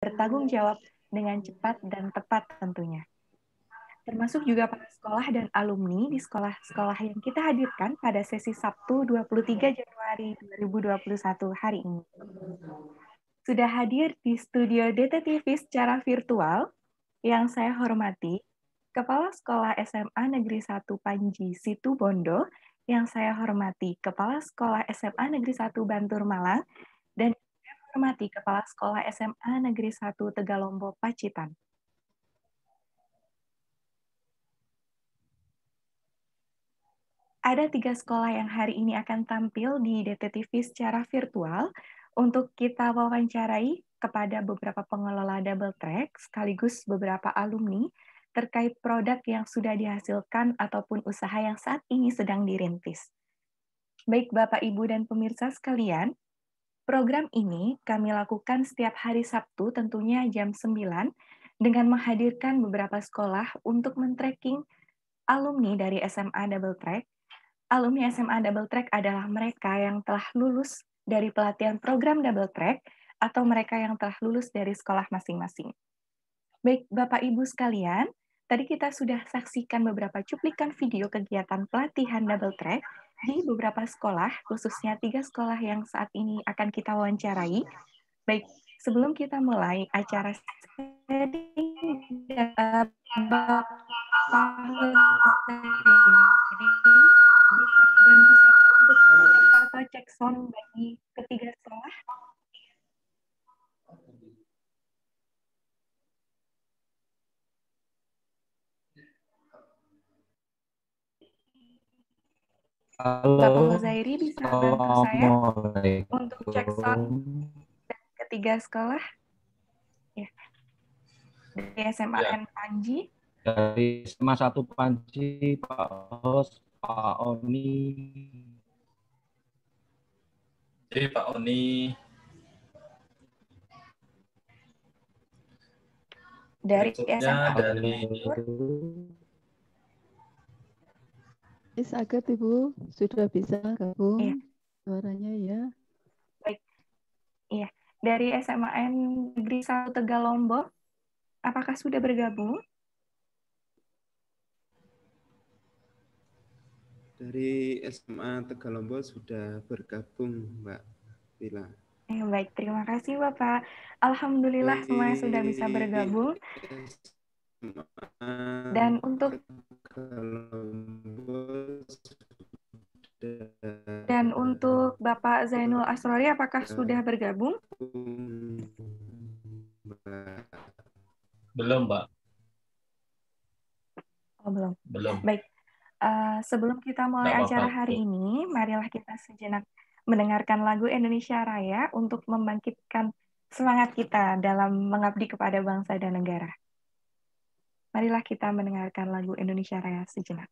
bertanggung jawab dengan cepat dan tepat tentunya. Termasuk juga para sekolah dan alumni di sekolah-sekolah yang kita hadirkan pada sesi Sabtu 23 Januari 2021 hari ini. Sudah hadir di studio DTTV secara virtual yang saya hormati Kepala Sekolah SMA Negeri 1 Panji Situbondo, yang saya hormati Kepala Sekolah SMA Negeri 1 Bantur Malang, dan saya hormati Kepala Sekolah SMA Negeri 1 Tegalombo Pacitan. Ada 3 sekolah yang hari ini akan tampil di DTTV secara virtual untuk kita wawancarai kepada beberapa pengelola double track sekaligus beberapa alumni terkait produk yang sudah dihasilkan ataupun usaha yang saat ini sedang dirintis. Baik Bapak, Ibu, dan pemirsa sekalian, program ini kami lakukan setiap hari Sabtu tentunya jam 9 dengan menghadirkan beberapa sekolah untuk men-tracking alumni dari SMA Double Track. Alumni SMA Double Track adalah mereka yang telah lulus dari pelatihan program Double Track atau mereka yang telah lulus dari sekolah masing-masing. Baik Bapak Ibu sekalian, tadi kita sudah saksikan beberapa cuplikan video kegiatan pelatihan Double Track di beberapa sekolah, khususnya 3 sekolah yang saat ini akan kita wawancarai. Baik, sebelum kita mulai acara sharing, Bapak bisa dibantu saya untuk foto cek sound bagi ketiga sekolah. Halo, Bapak Huzairi bisa bantu saya untuk cek sound dan ketiga sekolah? Ya. Dari SMAN Panji. dari SMA 1 Panji, Pak Hos, Pak Oni. Jadi Pak Oni. Dari SMA dari Sakit Ibu, sudah bisa gabung iya. Suaranya ya. Baik. Iya, dari SMAN Negeri 1 Tegalombo, apakah sudah bergabung? Dari SMA Tegalombo sudah bergabung, Mbak Vila. Baik, terima kasih Bapak. Alhamdulillah semuanya sudah bisa bergabung. Dan untuk Bapak Zainul Asrori, apakah sudah bergabung? Belum, Pak. Oh, belum. Belum. Baik. Sebelum kita mulai acara hari ini, marilah kita sejenak mendengarkan lagu Indonesia Raya untuk membangkitkan semangat kita dalam mengabdi kepada bangsa dan negara. Marilah kita mendengarkan lagu Indonesia Raya sejenak.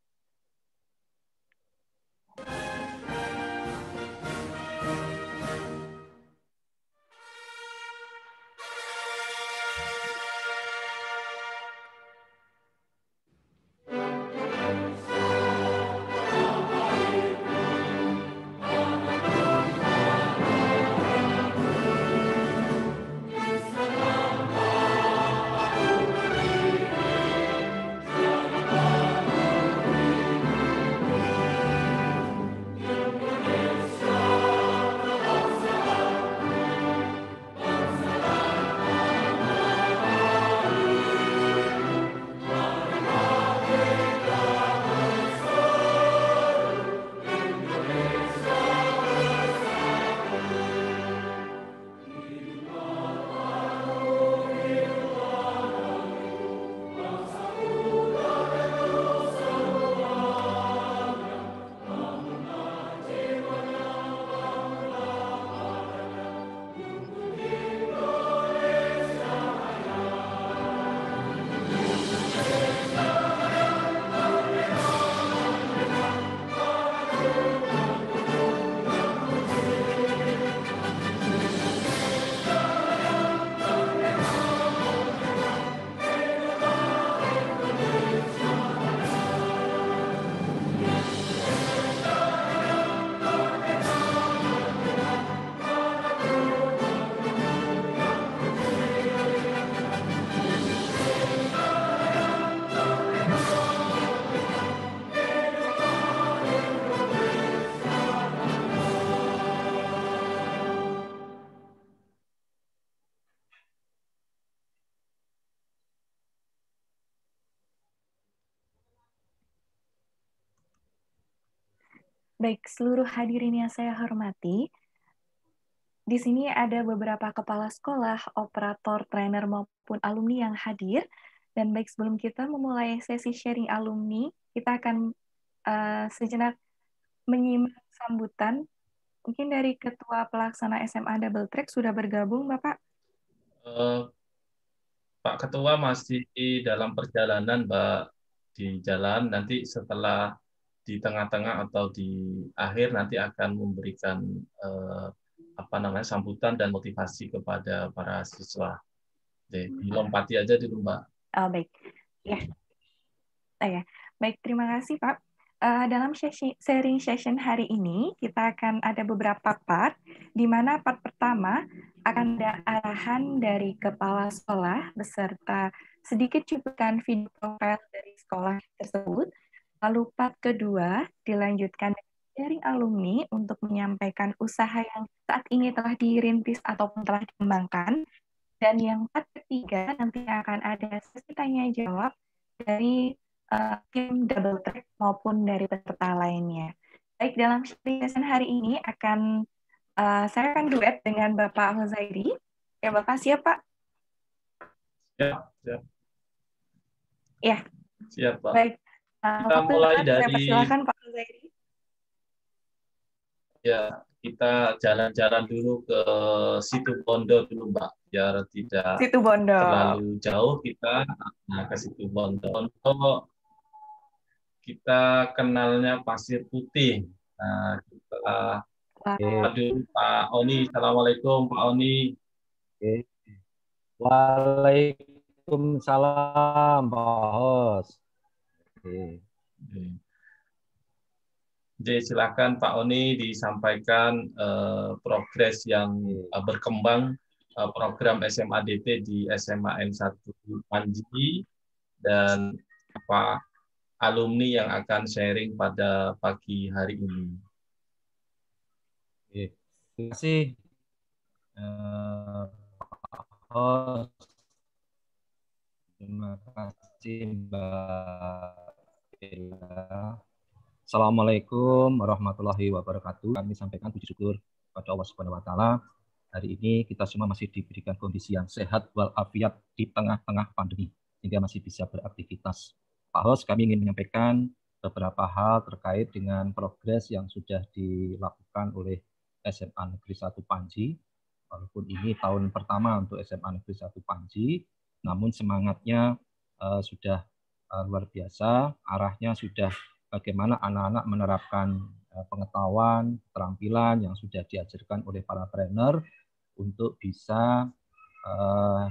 Baik, seluruh hadirin yang saya hormati, di sini ada beberapa kepala sekolah, operator, trainer, maupun alumni yang hadir. Dan baik, sebelum kita memulai sesi sharing alumni, kita akan sejenak menyimak sambutan. Mungkin dari Ketua Pelaksana SMA Double Track sudah bergabung, Bapak? Pak Ketua masih dalam perjalanan, Mbak, di jalan. Nanti setelah di tengah-tengah atau di akhir nanti akan memberikan sambutan dan motivasi kepada para siswa. Jadi, dilompati aja dulu, Mbak. Oh, baik. Ya. Ya. Baik, terima kasih, Pak. Dalam sharing session hari ini, kita akan ada beberapa part, di mana part pertama akan ada arahan dari kepala sekolah beserta sedikit cuplikan video profil dari sekolah tersebut. Lalu part kedua dilanjutkan dengan sharing alumni untuk menyampaikan usaha yang saat ini telah dirintis ataupun telah dikembangkan. Dan yang part ketiga nanti akan ada sesi tanya jawab dari tim Double Track maupun dari peserta lainnya. Baik, dalam sharing session hari ini saya akan duet dengan Bapak Huzairi. Ya, Bapak siap, Pak? Siap. Ya. Siap, Pak. Baik. Kita mulai dari... Saya persilakan Pak Huzairi. Ya, kita jalan-jalan dulu ke Situ Bondo dulu, Mbak, biar tidak Situ Bondo terlalu jauh. Kita ke Situ Bondo. Kita kenalnya Pasir Putih. Nah, kita dulu Pak Oni. Assalamualaikum, Pak Oni. Oke. Waalaikumsalam, Pak Hos. Oke. Jadi silakan Pak Oni disampaikan progres yang berkembang program SMA DT di SMA N1 Panji dan apa alumni yang akan sharing pada pagi hari ini. Oke. Terima kasih Pak Hos. Terima kasih Mbak Bella. Assalamualaikum warahmatullahi wabarakatuh. Kami sampaikan puji syukur kepada Allah Subhanahu wa taala. Hari ini kita semua masih diberikan kondisi yang sehat walafiat di tengah-tengah pandemi sehingga masih bisa beraktivitas. Pak Hos, kami ingin menyampaikan beberapa hal terkait dengan progres yang sudah dilakukan oleh SMA Negeri 1 Panji. Walaupun ini tahun pertama untuk SMA Negeri 1 Panji, namun semangatnya sudah luar biasa, arahnya sudah bagaimana anak-anak menerapkan pengetahuan, keterampilan yang sudah diajarkan oleh para trainer untuk bisa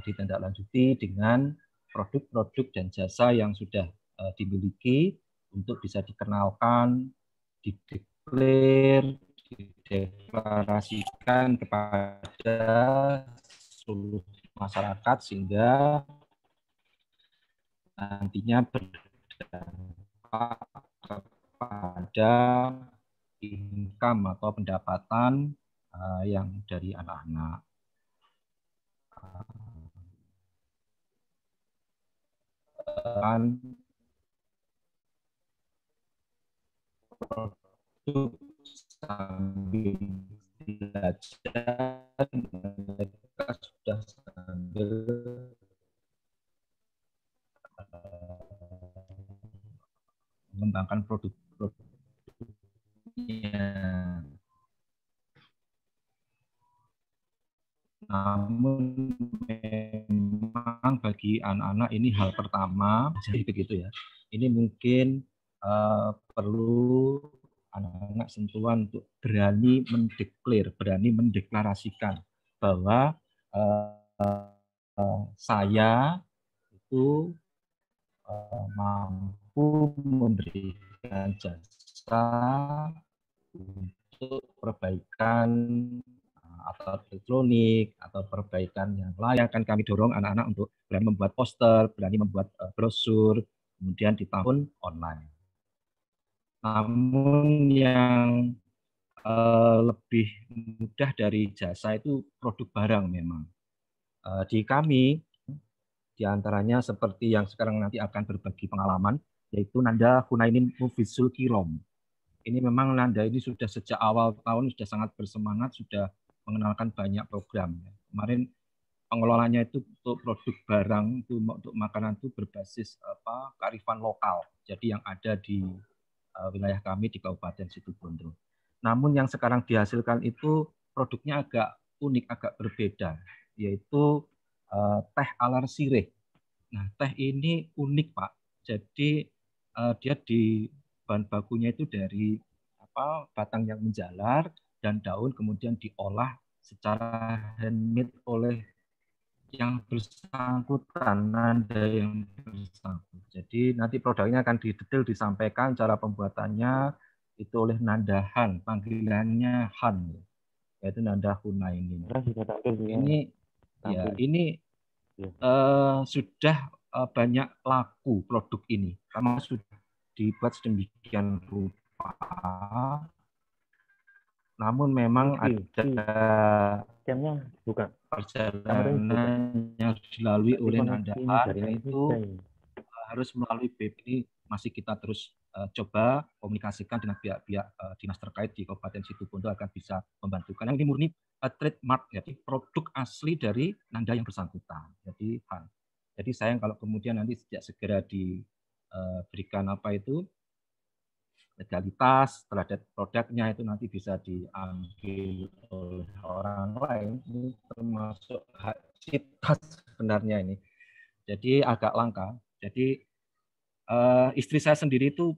ditindaklanjuti dengan produk-produk dan jasa yang sudah dimiliki untuk bisa dikenalkan, dideklarasikan kepada seluruh masyarakat sehingga nantinya berdampak kepada income atau pendapatan yang dari anak-anak. Produk sambil belajar, mereka sudah sambil mengembangkan produk-produknya. Namun memang bagi anak-anak ini hal pertama, jadi begitu ya. Ini mungkin perlu anak-anak sentuhan untuk berani mendeklarasikan bahwa saya itu mampu memberikan jasa untuk perbaikan atau elektronik atau perbaikan yang lain. Akan kami dorong anak-anak untuk berani membuat poster, berani membuat brosur, kemudian di tahun online. Namun yang lebih mudah dari jasa itu produk barang memang. Di kami, diantaranya seperti yang sekarang nanti akan berbagi pengalaman, yaitu Nanda Hunainin Mufisul Kilom. ini memang Nanda ini sudah sejak awal tahun sudah sangat bersemangat, sudah mengenalkan banyak program. Kemarin pengelolanya itu untuk produk barang itu untuk makanan itu berbasis kearifan lokal. Jadi yang ada di wilayah kami di Kabupaten Situbondo. Namun yang sekarang dihasilkan itu produknya agak unik, agak berbeda, yaitu teh alar sirih. Nah, teh ini unik, Pak. Jadi dia di bahan bakunya itu dari batang yang menjalar dan daun kemudian diolah secara handmade oleh yang bersangkutan, Nanda yang bersangkutan. Jadi nanti produknya akan didetail disampaikan cara pembuatannya itu oleh Nanda Han, panggilannya Han, yaitu Nanda Hunaini. Ini sudah banyak laku produk ini karena sudah dibuat sedemikian rupa. Namun memang ada perjalanan yang dilalui oleh Nanda Han, yaitu harus melalui BP. Masih kita terus coba komunikasikan dengan pihak-pihak dinas terkait di Kabupaten Situbondo agar bisa membantu. Karena ini murni trademark, jadi produk asli dari Nanda yang bersangkutan. Jadi sayang kalau kemudian nanti segera diberikan legalitas terhadap produknya itu nanti bisa diambil oleh orang lain. Ini termasuk hak cipta sebenarnya ini. Jadi agak langka. Jadi istri saya sendiri itu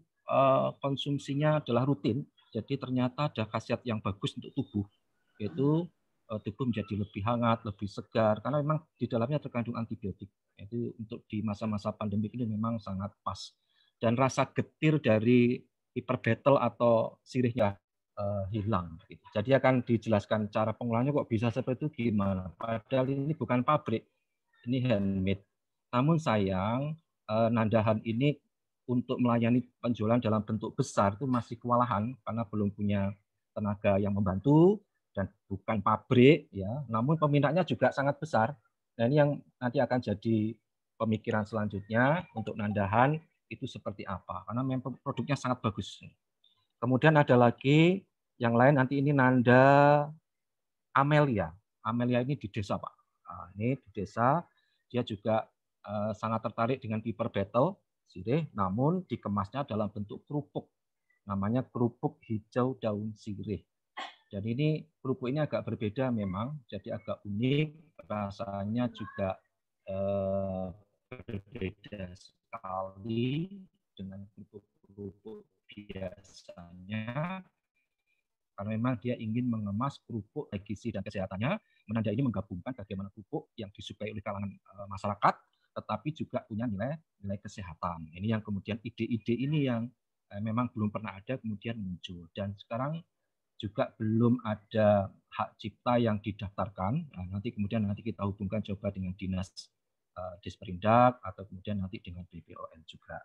konsumsinya adalah rutin. Jadi ternyata ada khasiat yang bagus untuk tubuh, yaitu tubuh menjadi lebih hangat, lebih segar, karena memang di dalamnya terkandung antibiotik. Itu untuk di masa-masa pandemi ini memang sangat pas. Dan rasa getir dari hiperbetel atau sirihnya hilang. Jadi akan dijelaskan cara pengolahannya kok bisa seperti itu gimana. Padahal ini bukan pabrik, ini handmade. Namun sayang Nanda Han ini untuk melayani penjualan dalam bentuk besar itu masih kewalahan karena belum punya tenaga yang membantu dan bukan pabrik ya. Namun peminatnya juga sangat besar. Nah ini yang nanti akan jadi pemikiran selanjutnya untuk Nanda Han itu seperti apa, karena memang produknya sangat bagus. Kemudian ada lagi yang lain nanti ini Nanda Amelia. Amelia ini di desa, Pak. Nah, ini di desa dia juga sangat tertarik dengan hiperbetel sirih, namun dikemasnya dalam bentuk kerupuk. Namanya kerupuk hijau daun sirih. Dan ini kerupuk ini agak berbeda memang, jadi agak unik, rasanya juga berbeda sekali dengan kerupuk biasanya, karena memang dia ingin mengemas kerupuk gizi dan kesehatannya. Nanda ini menggabungkan bagaimana kerupuk yang disukai oleh kalangan masyarakat, tetapi juga punya nilai kesehatan. Ini yang kemudian ide-ide ini yang memang belum pernah ada kemudian muncul. Dan sekarang juga belum ada hak cipta yang didaftarkan. Nah, nanti kita hubungkan coba dengan dinas Disperindak atau kemudian nanti dengan BPOM juga.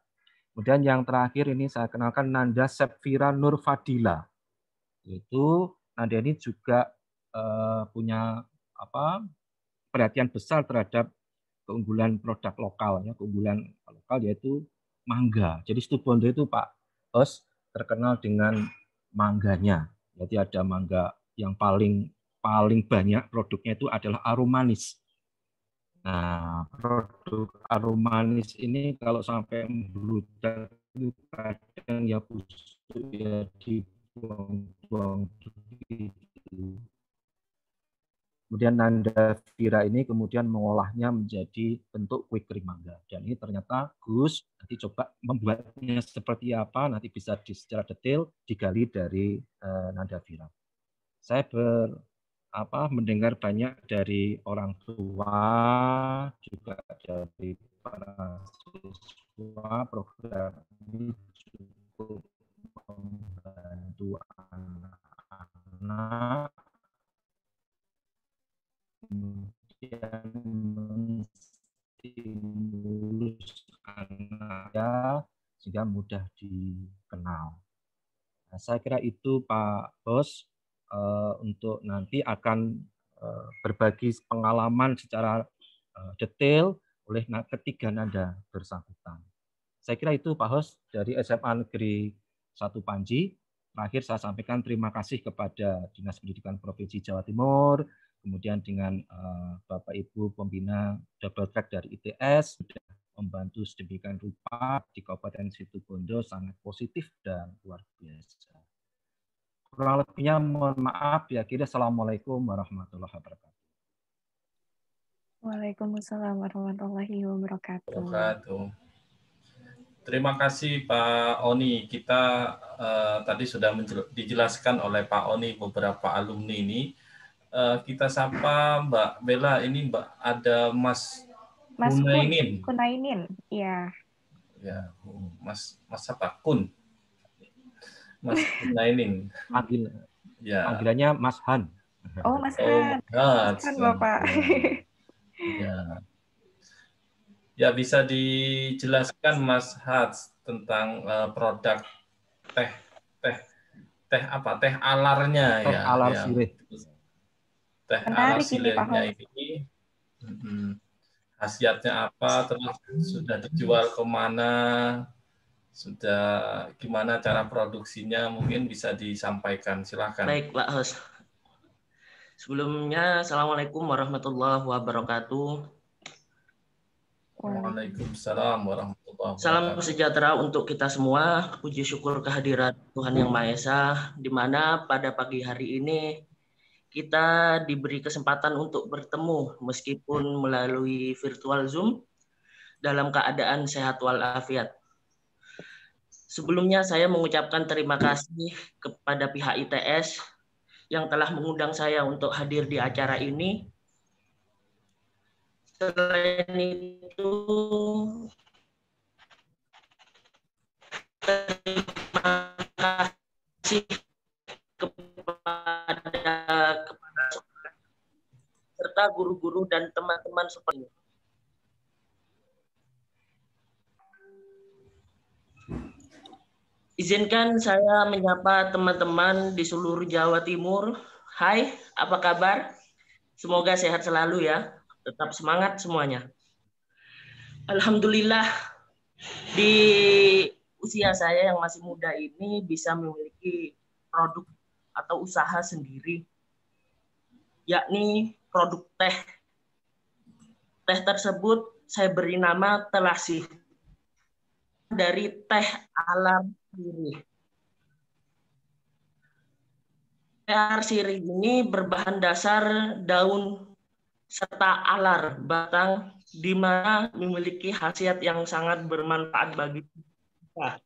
Kemudian yang terakhir ini saya kenalkan Nanda Sepfira Nur Fadila. Yaitu Nanda ini juga punya perhatian besar terhadap keunggulan produk lokal, ya, keunggulan lokal yaitu mangga. Jadi Situbondo itu Pak Bos terkenal dengan mangganya. Jadi ada mangga yang paling banyak produknya itu adalah aromanis. Nah, produk aromanis ini kalau sampai membludak itu kadang ya busuk ya dibuang-buang gitu. Kemudian Nanda Vira ini kemudian mengolahnya menjadi bentuk kue kering mangga. Dan ini ternyata Gus nanti coba membuatnya seperti apa, nanti bisa secara detail digali dari Nanda Vira. Saya mendengar banyak dari orang tua, juga dari para siswa, program ini cukup membantu anak-anak, kemudian menstimulus anak sehingga mudah dikenal. Nah, saya kira itu Pak Bos untuk nanti akan berbagi pengalaman secara detail oleh ketiga Nanda bersangkutan. Saya kira itu Pak Hos dari SMA Negeri 1 Panji. Terakhir saya sampaikan terima kasih kepada Dinas Pendidikan Provinsi Jawa Timur, kemudian dengan Bapak Ibu pembina double track dari ITS, sudah membantu sedemikian rupa di Kabupaten Situbondo, sangat positif dan luar biasa. Kurang lebihnya mohon maaf, ya kira. Assalamualaikum warahmatullahi wabarakatuh. Waalaikumsalam warahmatullahi wabarakatuh. Terima kasih Pak Oni. Kita tadi sudah dijelaskan oleh Pak Oni beberapa alumni ini. Kita sapa Mbak Bella. Ini Mbak ada Mas Kunainin, ya. Ya, Mas apa? Mas Kunainin. Panggilannya Mas Han. Oh, Mas Han. Mas Han, Bapak. Ya, bisa dijelaskan Mas Hats tentang produk teh alarnya teh ya. Alar sirih. Teh alar sirihnya ini khasiatnya apa, terus sudah dijual kemana, sudah gimana cara produksinya, mungkin bisa disampaikan. Silakan. Baik, Pak Host. Sebelumnya, Assalamualaikum warahmatullahi wabarakatuh. Waalaikumsalam warahmatullahi wabarakatuh. Salam sejahtera untuk kita semua. Puji syukur kehadirat Tuhan Yang Maha Esa, di mana pada pagi hari ini kita diberi kesempatan untuk bertemu meskipun melalui virtual Zoom dalam keadaan sehat walafiat. Sebelumnya saya mengucapkan terima kasih kepada pihak ITS yang telah mengundang saya untuk hadir di acara ini. Selain itu, terima kasih kepada serta guru-guru dan teman-teman seperti ini. Izinkan saya menyapa teman-teman di seluruh Jawa Timur. Hai, apa kabar? Semoga sehat selalu ya. Tetap semangat semuanya. Alhamdulillah, di usia saya yang masih muda ini bisa memiliki produk atau usaha sendiri, yakni produk teh. Teh tersebut saya beri nama Telasih, dari teh alar sirih. Teh alar sirih ini berbahan dasar daun serta alar batang, di mana memiliki khasiat yang sangat bermanfaat bagi kita.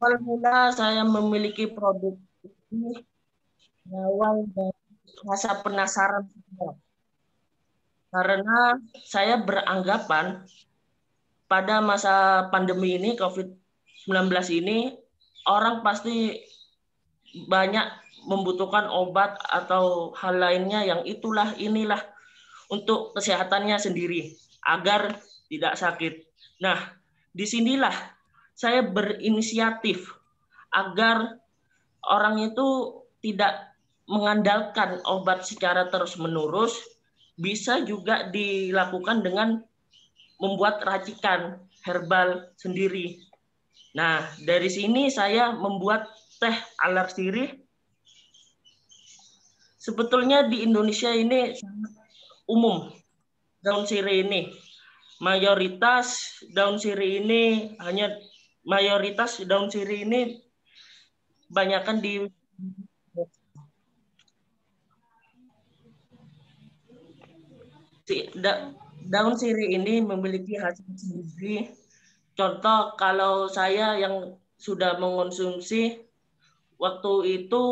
Awal mula saya memiliki produk ini awal dari rasa penasaran, karena saya beranggapan pada masa pandemi ini, COVID-19 ini, orang pasti banyak membutuhkan obat atau hal lainnya yang inilah untuk kesehatannya sendiri agar tidak sakit. Nah, disinilah saya berinisiatif agar orang itu tidak mengandalkan obat secara terus-menerus, bisa juga dilakukan dengan membuat racikan herbal sendiri. Nah, dari sini saya membuat teh alar sirih. Sebetulnya di Indonesia ini sangat umum daun sirih ini. Mayoritas daun sirih ini banyakkan di daun sirih ini memiliki hasil sendiri. Contoh, kalau saya yang sudah mengonsumsi, waktu itu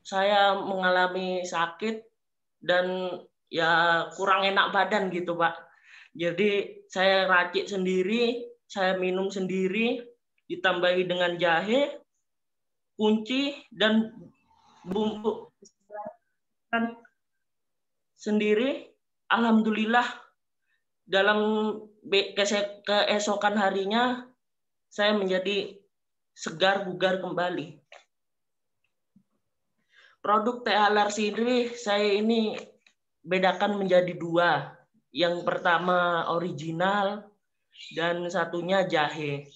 saya mengalami sakit dan ya kurang enak badan gitu, Pak. Jadi saya racik sendiri, saya minum sendiri, ditambahi dengan jahe, kunci, dan bumbu sendiri. Alhamdulillah, dalam keesokan harinya saya menjadi segar bugar kembali. Produk teh alar sirih saya ini bedakan menjadi dua. Yang pertama original, dan satunya jahe.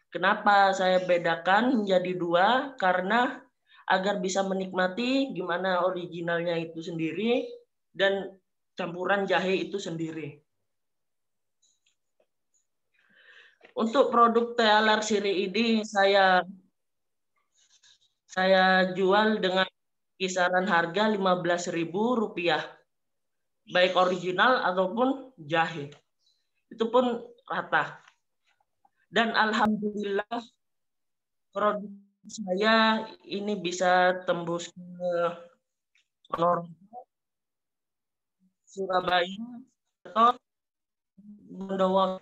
Kenapa saya bedakan menjadi dua? Karena agar bisa menikmati gimana originalnya itu sendiri dan campuran jahe itu sendiri. Untuk produk teh alar siri ini saya jual dengan kisaran harga Rp15.000, baik original ataupun jahe. Itu pun rata. Dan alhamdulillah produk saya ini bisa tembus ke Surabaya atau Bondowoso.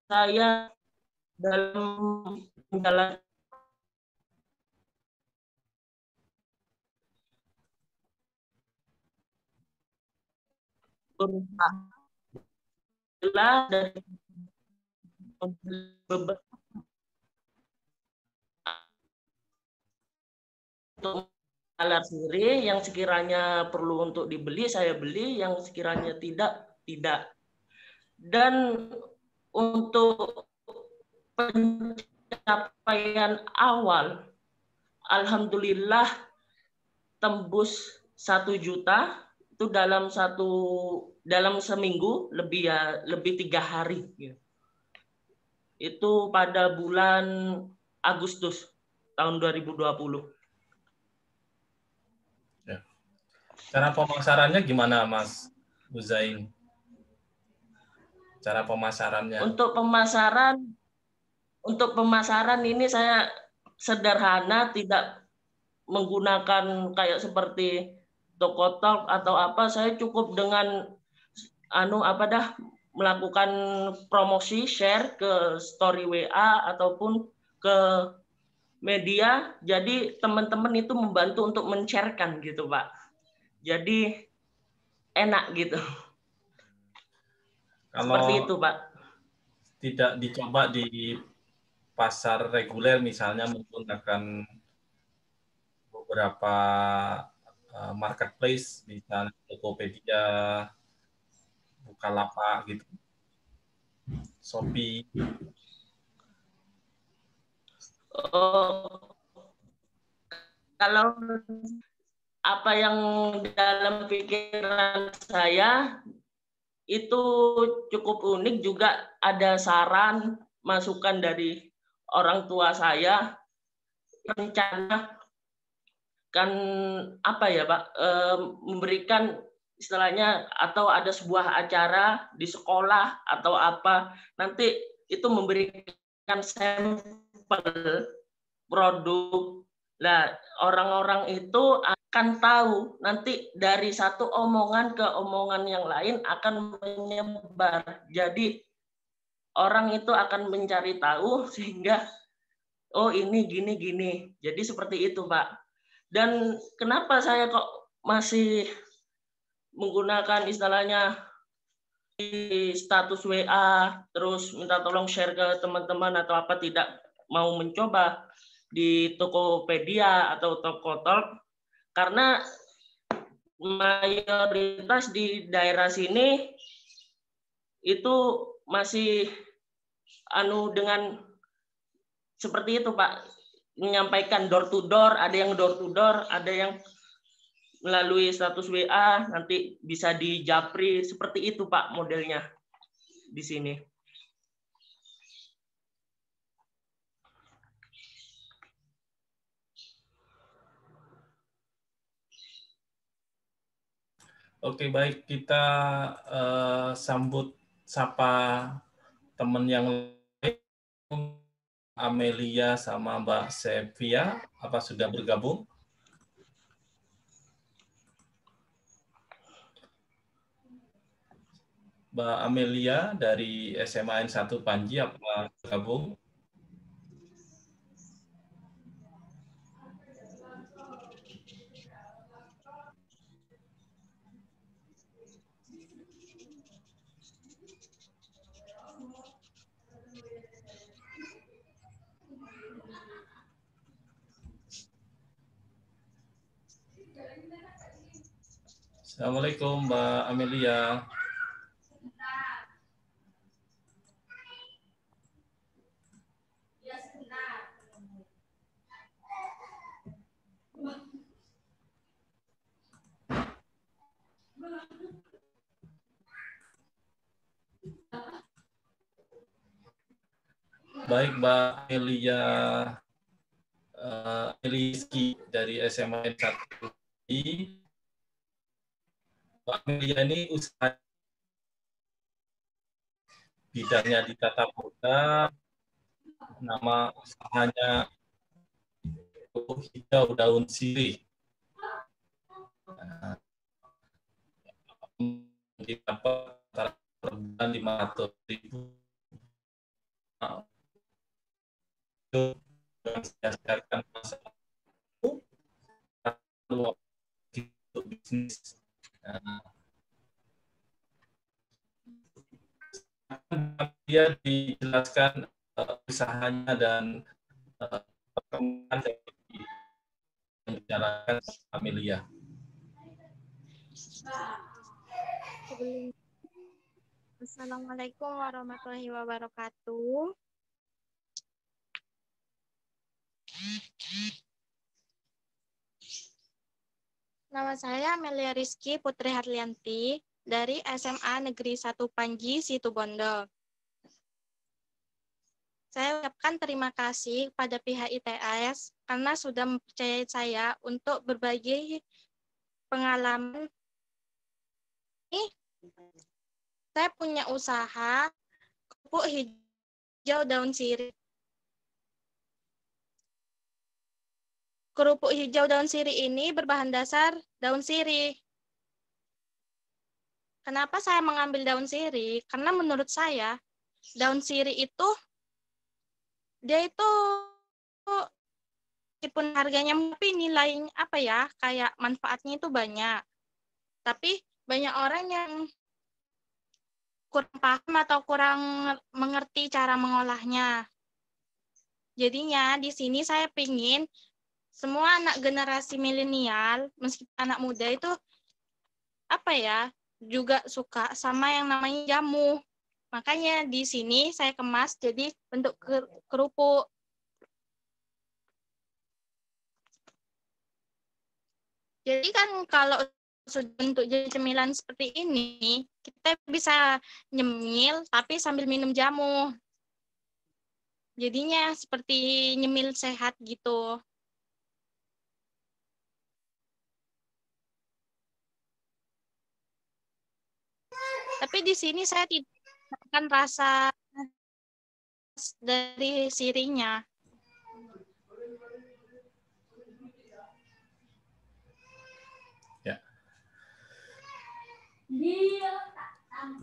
Saya dalam menjalankan berusaha dari beberapa untuk alat sendiri, yang sekiranya perlu untuk dibeli saya beli, yang sekiranya tidak. Dan untuk pencapaian awal, alhamdulillah tembus 1 juta itu dalam seminggu, lebih 3 hari. Itu pada bulan Agustus tahun 2020. Ya. Cara pemasarannya gimana, Mas Huzain? Cara pemasarannya? Untuk pemasaran ini saya sederhana, tidak menggunakan kayak seperti Tokotalk atau apa. Saya cukup dengan melakukan promosi, share ke story WA ataupun ke media. Jadi teman-teman itu membantu untuk men-share-kan gitu, Pak. Jadi enak gitu. Kalau seperti itu, Pak. Tidak dicoba di pasar reguler, misalnya menggunakan beberapa marketplace, misalnya Tokopedia, Bukalapak gitu, Shopee. Kalau apa yang dalam pikiran saya itu cukup unik, juga ada saran masukan dari orang tua saya, rencana kan Pak, memberikan istilahnya, atau ada sebuah acara di sekolah atau apa, nanti itu memberikan sampel produk. Nah, orang-orang itu akan tahu, nanti dari satu omongan ke omongan yang lain akan menyebar. Jadi orang itu akan mencari tahu sehingga oh ini gini. Jadi seperti itu, Pak. Dan kenapa saya kok masih menggunakan istilahnya di status WA, terus minta tolong share ke teman-teman atau apa, tidak mau mencoba di Tokopedia atau Tokotalk, karena mayoritas di daerah sini itu masih dengan seperti itu, Pak, menyampaikan door to door, ada yang door to door, ada yang melalui status WA, nanti bisa di japri, seperti itu, Pak, modelnya di sini. Oke, baik, kita sambut sapa teman yang lain. Amelia sama Mbak Sevia, apa sudah bergabung? Mbak Amelia dari SMA N1 Panji, apa bergabung? Assalamualaikum Mbak Amelia. Baik Mbak Amelia Eliski dari SMA 1 ini. Mbak Amelia ini usaha bidangnya di tata boga, nama usahanya Hijau Daun Sirih. Nah, didapat antara per bulan 500.000. Nah, itu berdasarkan masalah untuk bisnis. Nah, dia dijelaskan usahanya dan perkembangan yang dijalankan Amelia. Assalamualaikum warahmatullahi wabarakatuh. Nama saya Amelia Rizky Putri Harlianti dari SMA Negeri 1 Panji, Situbondo. Saya ucapkan terima kasih kepada pihak ITS karena sudah mempercayai saya untuk berbagi pengalaman. Saya punya usaha kerupuk hijau daun sirih. Kerupuk hijau daun sirih ini berbahan dasar daun sirih. Kenapa saya mengambil daun sirih? Karena menurut saya daun sirih itu dia itu meskipun harganya tapi nilai apa ya kayak manfaatnya itu banyak. Tapi banyak orang yang kurang paham atau kurang mengerti cara mengolahnya. Jadinya di sini saya pingin semua anak generasi milenial, meskipun anak muda itu apa ya, juga suka sama yang namanya jamu. Makanya di sini saya kemas jadi bentuk kerupuk. Jadi kan kalau sudah bentuk jadi cemilan seperti ini, kita bisa nyemil tapi sambil minum jamu. Jadinya seperti nyemil sehat gitu. Tapi di sini saya tidak merasakan rasa dari sirinya. Ya.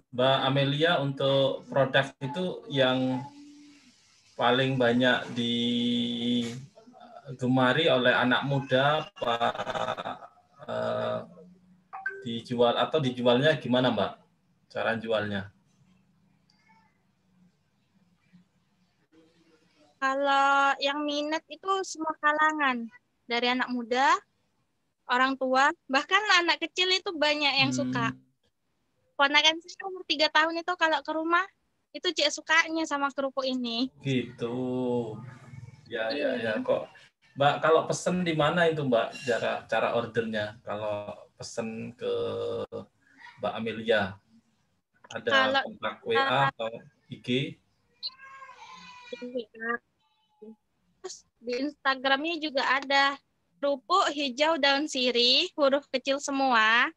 Mbak Amelia, untuk produk itu yang paling banyak digemari oleh anak muda, dijual atau dijualnya gimana Mbak? Cara jualnya? Kalau yang minat itu semua kalangan, dari anak muda, orang tua, bahkan anak kecil itu banyak yang suka. Ponakan saya umur 3 tahun itu kalau ke rumah, itu cek sukanya sama kerupuk ini. Gitu. Ya, ya, ya. Kok Mbak, kalau pesen di mana itu Mbak, cara ordernya? Kalau pesen ke Mbak Amelia, ada kontak WA atau IG? Terus di Instagramnya juga ada kerupuk hijau daun sirih, huruf kecil semua,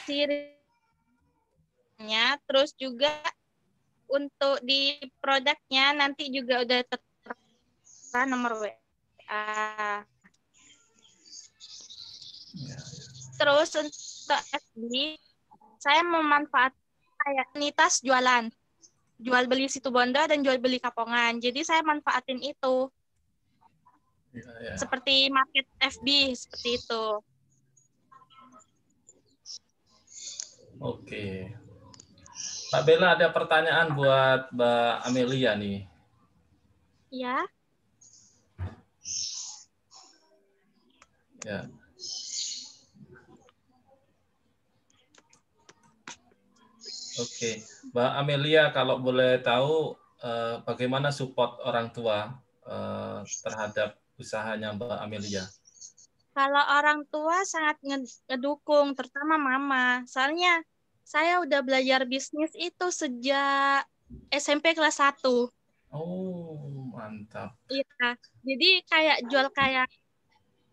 @sirihnya, terus juga untuk di produknya nanti juga udah tertera nomor WA. Terus untuk FB, saya memanfaatkan kayak komunitas jualan. Jual beli Situbondo dan jual beli Kapongan. Jadi saya manfaatin itu. Ya. Seperti market FB, seperti itu. Oke. Mbak Bella, ada pertanyaan buat Mbak Amelia nih. Ya. Ya. Oke, Mbak Amelia, kalau boleh tahu bagaimana support orang tua terhadap usahanya Mbak Amelia? Kalau orang tua sangat ngedukung, terutama mama. Soalnya saya udah belajar bisnis itu sejak SMP kelas 1. Oh, mantap. Iya. Jadi kayak jual kayak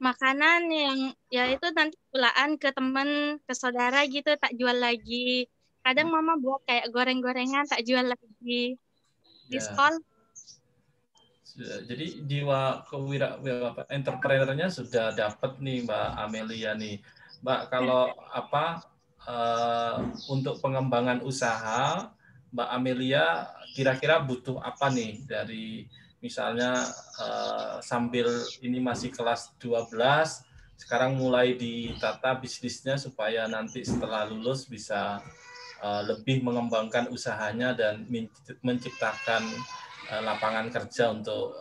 makanan yang ya itu nanti pulaan ke temen, ke saudara gitu, tak jual lagi. Kadang mama buat kayak goreng-gorengan, tak jual lagi. Di Ya. sekolah. Jadi jiwa entrepreneurnya sudah dapat nih Mbak Amelia nih. Mbak, kalau untuk pengembangan usaha Mbak Amelia kira-kira butuh apa nih dari misalnya sambil ini masih kelas 12, sekarang mulai ditata bisnisnya supaya nanti setelah lulus bisa lebih mengembangkan usahanya dan menciptakan lapangan kerja untuk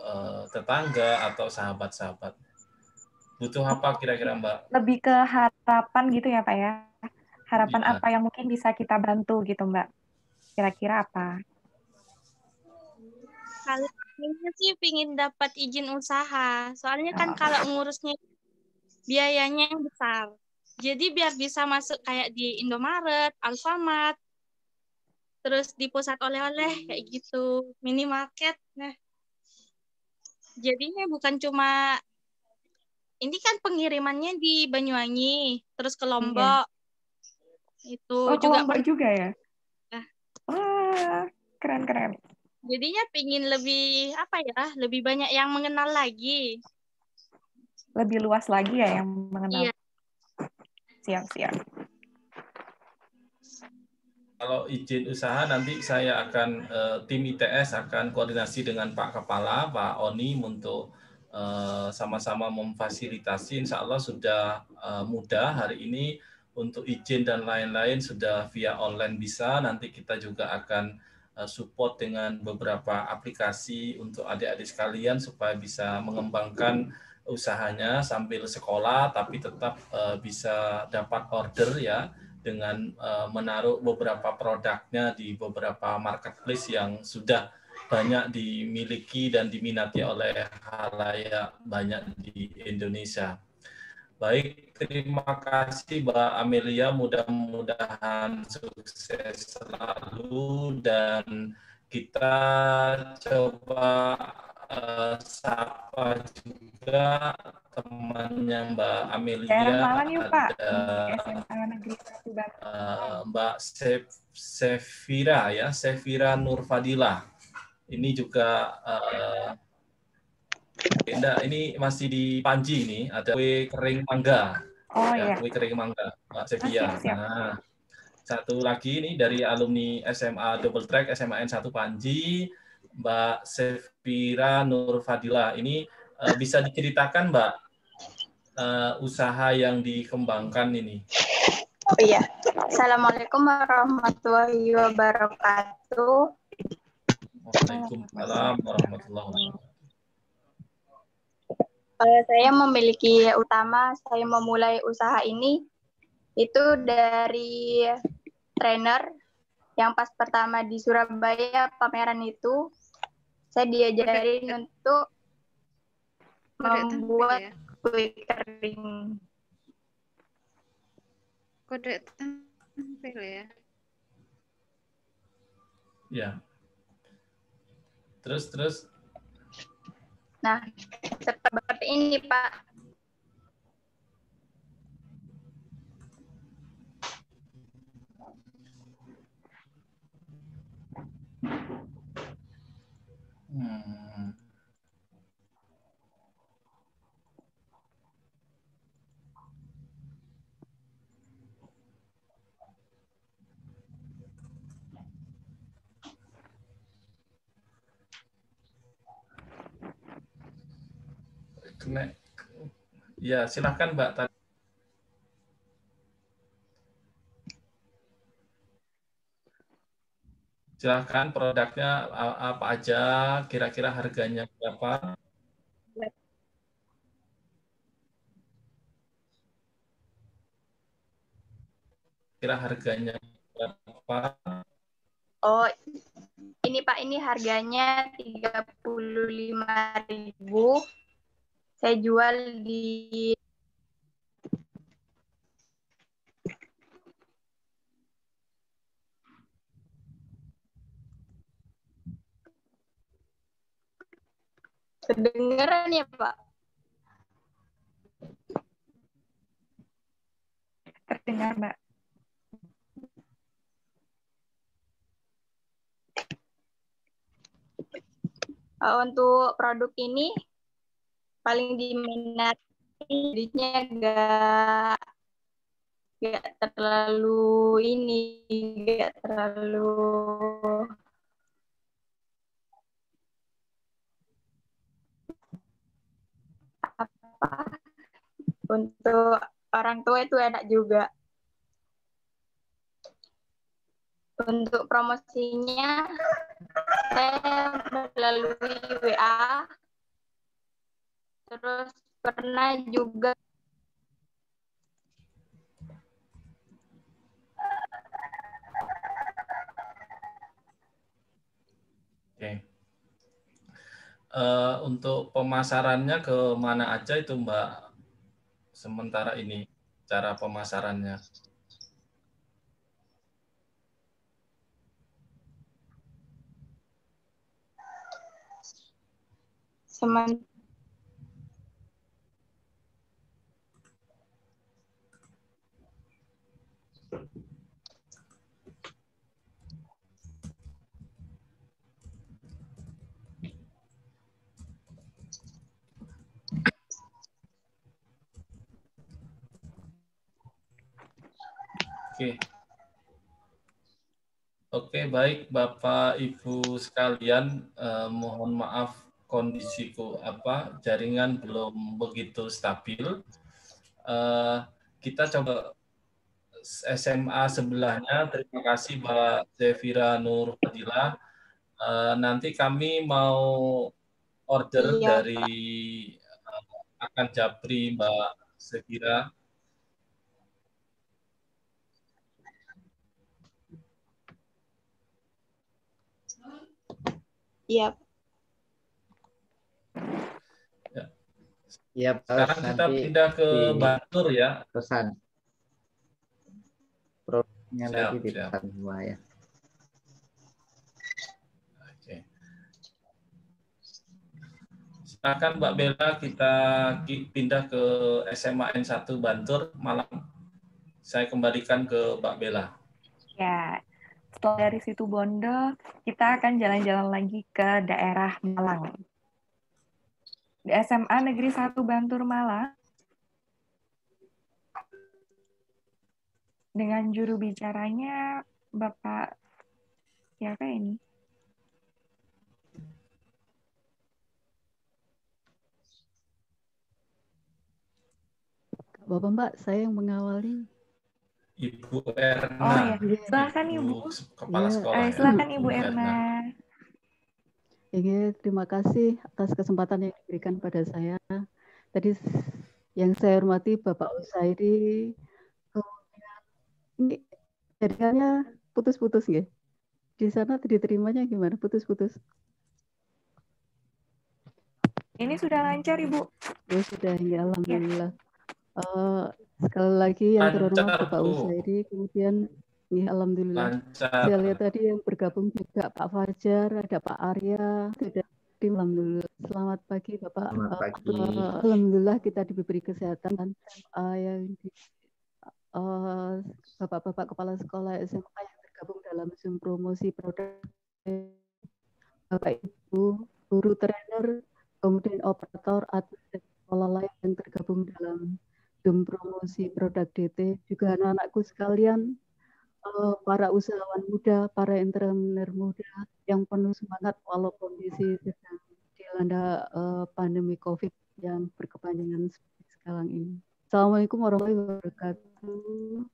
tetangga atau sahabat-sahabat. Butuh apa kira-kira Mbak? Lebih ke harapan gitu ya Pak ya. Harapan Ya. apa yang mungkin bisa kita bantu gitu Mbak. Kira-kira apa? Kalau ini sih pingin dapat izin usaha. Soalnya kan kalau ngurusnya biayanya yang besar. Jadi biar bisa masuk kayak di Indomaret, Alfamart, terus di pusat oleh-oleh kayak gitu, minimarket. Nah, jadinya bukan cuma ini kan pengirimannya di Banyuwangi, terus ke Lombok. Itu ke juga Lombok juga ya? Nah. Wah, keren-keren. Jadinya pingin lebih lebih banyak yang mengenal lagi. Lebih luas lagi ya yang mengenal. Iya. Siap-siap. Kalau izin usaha nanti saya akan tim ITS akan koordinasi dengan Pak Kepala, Pak Oni untuk sama-sama memfasilitasi. Insya Allah sudah mudah hari ini untuk izin dan lain-lain sudah via online bisa. Nanti kita juga akan support dengan beberapa aplikasi untuk adik-adik sekalian supaya bisa mengembangkan usahanya sambil sekolah tapi tetap bisa dapat order ya, dengan menaruh beberapa produknya di beberapa marketplace yang sudah banyak dimiliki dan diminati oleh khalayak banyak di Indonesia. Baik, terima kasih Mbak Amelia, mudah-mudahan sukses selalu dan kita coba sapa juga temannya Mbak Amelia. Daerah Malang yuk Pak, ada SMA Negeri 1 Bandung. Mbak Sevira ya, Sevira Nurfadilah. Ini juga ini masih di Panji ini, ada kue kering mangga. Oh ya, iya. kue kering mangga, Mbak Sevia. Siap. Nah, satu lagi ini dari alumni SMA Double Track SMA N1 Panji, Mbak Sevira Nurfadilah. Ini bisa diceritakan Mbak usaha yang dikembangkan ini? Oh iya. Assalamualaikum warahmatullahi wabarakatuh. Waalaikumsalam warahmatullahi wabarakatuh. Saya memiliki utama saya memulai usaha ini itu dari trainer yang pas pertama di Surabaya pameran itu saya diajarin untuk membuat kue kering. Kode tampil ya. Ya. Terus. Nah, seperti ini, Pak. Ya, silakan Mbak. Silakan produknya apa aja, kira-kira harganya berapa? Kira harganya berapa? Oh, ini Pak, ini harganya 35.000. Saya jual di kedengeran ya, Pak? Terdengar, Mbak. Untuk produk ini paling diminati, jadinya gak terlalu gak terlalu apa, untuk orang tua itu enak juga. Untuk promosinya saya melalui WA, terus pernah juga Oke. Untuk pemasarannya ke mana aja itu Mbak? Sementara ini cara pemasarannya. Oke. Oke, baik Bapak Ibu sekalian, mohon maaf kondisiku jaringan belum begitu stabil. Kita coba SMA sebelahnya. Terima kasih Mbak Zefira Nur Fadilah. Nanti kami mau order dari akan Japri Mbak Zefira. Iya. Ya. Iya, Sekarang kita pindah ke Bantur ya. Pesan. Produknya Siap, lagi siap. dipesan semua ya. Oke. Silakan Mbak Bella, kita pindah ke SMA N1 Bantur Malang. Saya kembalikan ke Mbak Bella. Ya, setelah dari situ Bondo, kita akan jalan-jalan lagi ke daerah Malang. Di SMA Negeri 1 Bantur Malang, dengan juru bicaranya Bapak siapa ini? Bapak Mbak, saya yang mengawali. Ibu Erna. Oh ya, silakan Ibu. Kepala sekolah. Silakan Ibu Erna. Terima kasih atas kesempatan yang diberikan pada saya. Tadi yang saya hormati Bapak Usairi, ini jaringannya putus-putus ya. Di sana diterimanya gimana? Putus-putus. Ini sudah lancar Ibu. Oh, sudah, ya alhamdulillah. Sekali lagi yang terhormat Bapak Usairi, kemudian ya alhamdulillah. Saya lihat tadi yang bergabung juga Pak Fajar, ada Pak Arya, sudah tim, alhamdulillah. Selamat pagi Bapak. Selamat pagi. Alhamdulillah kita diberi kesehatan dan yang Bapak-bapak kepala sekolah SMA yang tergabung dalam Zoom promosi produk, Bapak Ibu guru trainer, kemudian operator atau sekolah lain yang tergabung dalam Zoom promosi produk DT, juga anak-anakku sekalian, para usahawan muda, para entrepreneur muda yang penuh semangat walau kondisi sedang dilanda pandemi COVID yang berkepanjangan seperti sekarang ini. Assalamualaikum warahmatullahi wabarakatuh.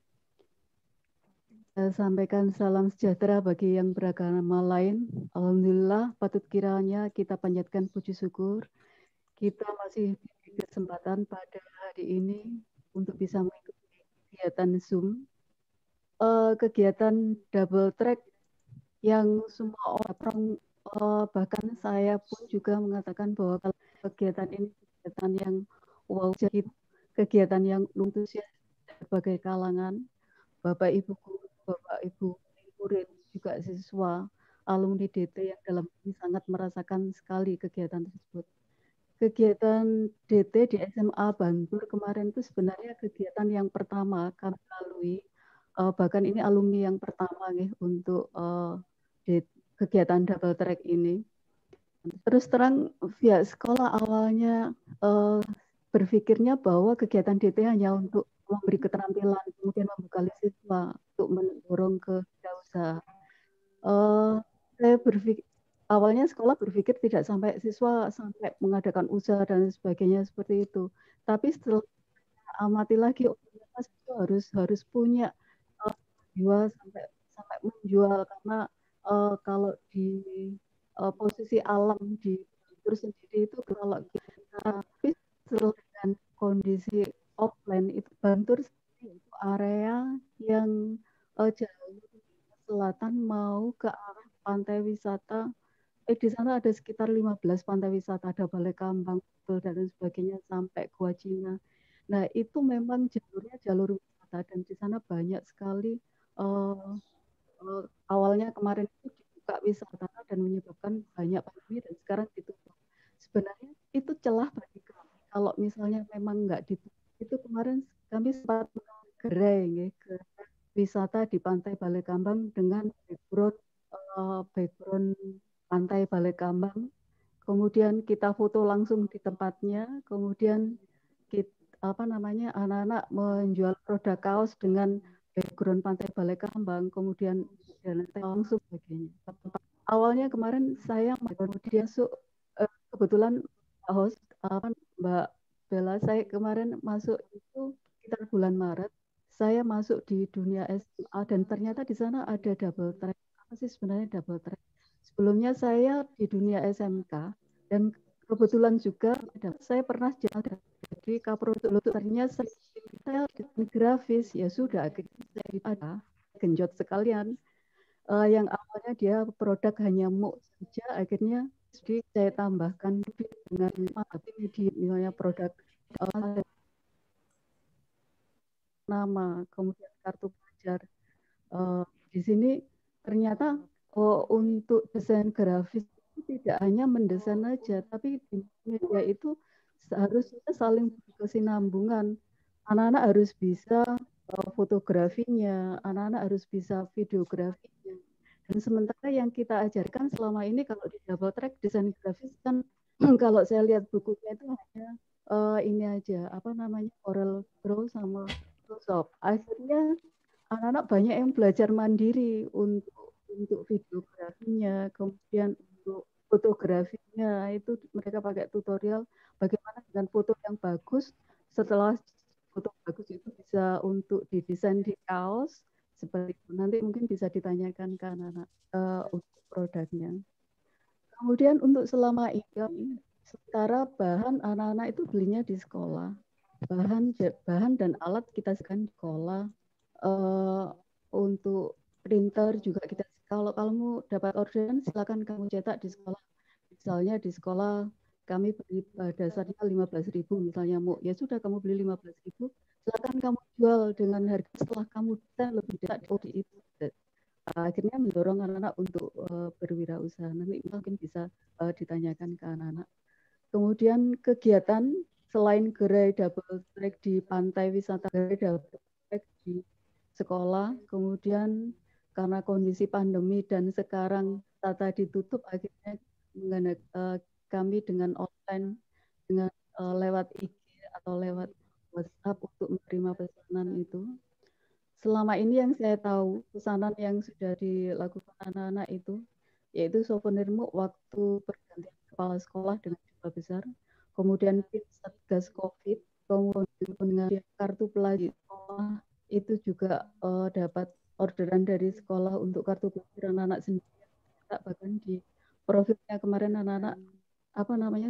Saya sampaikan salam sejahtera bagi yang beragama lain. Alhamdulillah, patut kiranya kita panjatkan puji syukur. Kita masih diberi kesempatan pada hari ini untuk bisa mengikuti kegiatan Zoom. Kegiatan double track yang semua orang bahkan saya pun juga mengatakan bahwa kalau kegiatan ini kegiatan yang wow, jadi kegiatan yang antusias berbagai kalangan, Bapak Ibu guru, Bapak Ibu murid, juga siswa, alumni DT yang dalam ini sangat merasakan sekali kegiatan tersebut. Kegiatan DT di SMA Bantul kemarin itu sebenarnya kegiatan yang pertama kami lalui, bahkan ini alumni yang pertama nih untuk kegiatan double track ini. Terus terang via sekolah awalnya berpikirnya bahwa kegiatan DT hanya untuk memberi keterampilan, kemudian membuka siswa untuk mendorong ke usaha. Saya berpikir awalnya sekolah berpikir tidak sampai siswa sampai mengadakan usaha dan sebagainya seperti itu. Tapi setelah amati lagi, siswa harus punya jiwa sampai menjual, karena kalau di posisi alam di Bantul sendiri itu kalau kita dengan kondisi offline itu Bantul itu area yang jauh selatan mau ke arah pantai wisata. Di sana ada sekitar 15 pantai wisata, ada Balai Kambang dan sebagainya sampai Gua Cina. Nah, itu memang jalurnya jalur wisata dan di sana banyak sekali awalnya kemarin itu dibuka wisata dan menyebabkan banyak pandemi dan sekarang ditutup. Sebenarnya itu celah bagi kami. Kalau misalnya memang nggak ditutup, itu kemarin kami sempat gerai ke wisata di Pantai Balai Kambang dengan background Pantai Balai Kambang. Kemudian kita foto langsung di tempatnya. Kemudian anak-anak menjual produk kaos dengan background Pantai Balai Kambang, kemudian langsung sebagainya. Awalnya kemarin saya kemudian kebetulan host Mbak Bella, saya kemarin masuk itu sekitar bulan Maret. Saya masuk di dunia SMA dan ternyata di sana ada double track. Apa sih sebenarnya double track? Sebelumnya saya di dunia SMK dan kebetulan juga saya pernah jadi kaprodusernya, saya grafis, ya sudah akhirnya saya ada genjot sekalian. Yang awalnya dia produk hanya MOOC saja, akhirnya saya tambahkan dengan di misalnya produk nama, kemudian kartu pelajar. Di sini ternyata untuk desain grafis itu tidak hanya mendesain aja, tapi di media itu seharusnya saling berkesinambungan. Anak-anak harus bisa fotografinya, anak-anak harus bisa videografinya. Dan sementara yang kita ajarkan selama ini kalau di double track desain grafis kan kalau saya lihat bukunya itu hanya ini aja, Corel Draw sama Photoshop. Akhirnya anak-anak banyak yang belajar mandiri untuk videografinya, kemudian untuk fotografinya itu mereka pakai tutorial bagaimana dengan foto yang bagus. Setelah foto bagus itu bisa untuk didesain di kaos seperti itu. Nanti mungkin bisa ditanyakan ke anak-anak untuk produknya. Kemudian untuk selama ini, sementara bahan anak-anak itu belinya di sekolah. Bahan dan alat kita sekarang di sekolah. Untuk printer juga kita, kalau kamu dapat orderan silakan kamu cetak di sekolah. Misalnya di sekolah kami beli dasarnya 15.000 misalnya, ya sudah kamu beli 15.000, silakan kamu jual dengan harga setelah kamu lebih dari itu. Akhirnya mendorong anak-anak untuk berwirausaha. Nanti mungkin bisa ditanyakan ke anak-anak. Kemudian kegiatan selain gerai double track di pantai wisata, gerai double track di sekolah, kemudian karena kondisi pandemi dan sekarang tata ditutup, akhirnya kami dengan online, dengan lewat IG atau lewat WhatsApp untuk menerima pesanan itu. Selama ini yang saya tahu, pesanan yang sudah dilakukan anak-anak itu, yaitu souvenir MOOC waktu pergantian kepala sekolah dengan jumlah besar, kemudian Satgas COVID, kemudian kartu pelajar sekolah, itu juga dapat orderan dari sekolah untuk kartu pelajar anak-anak sendiri. Bahkan di profilnya kemarin anak-anak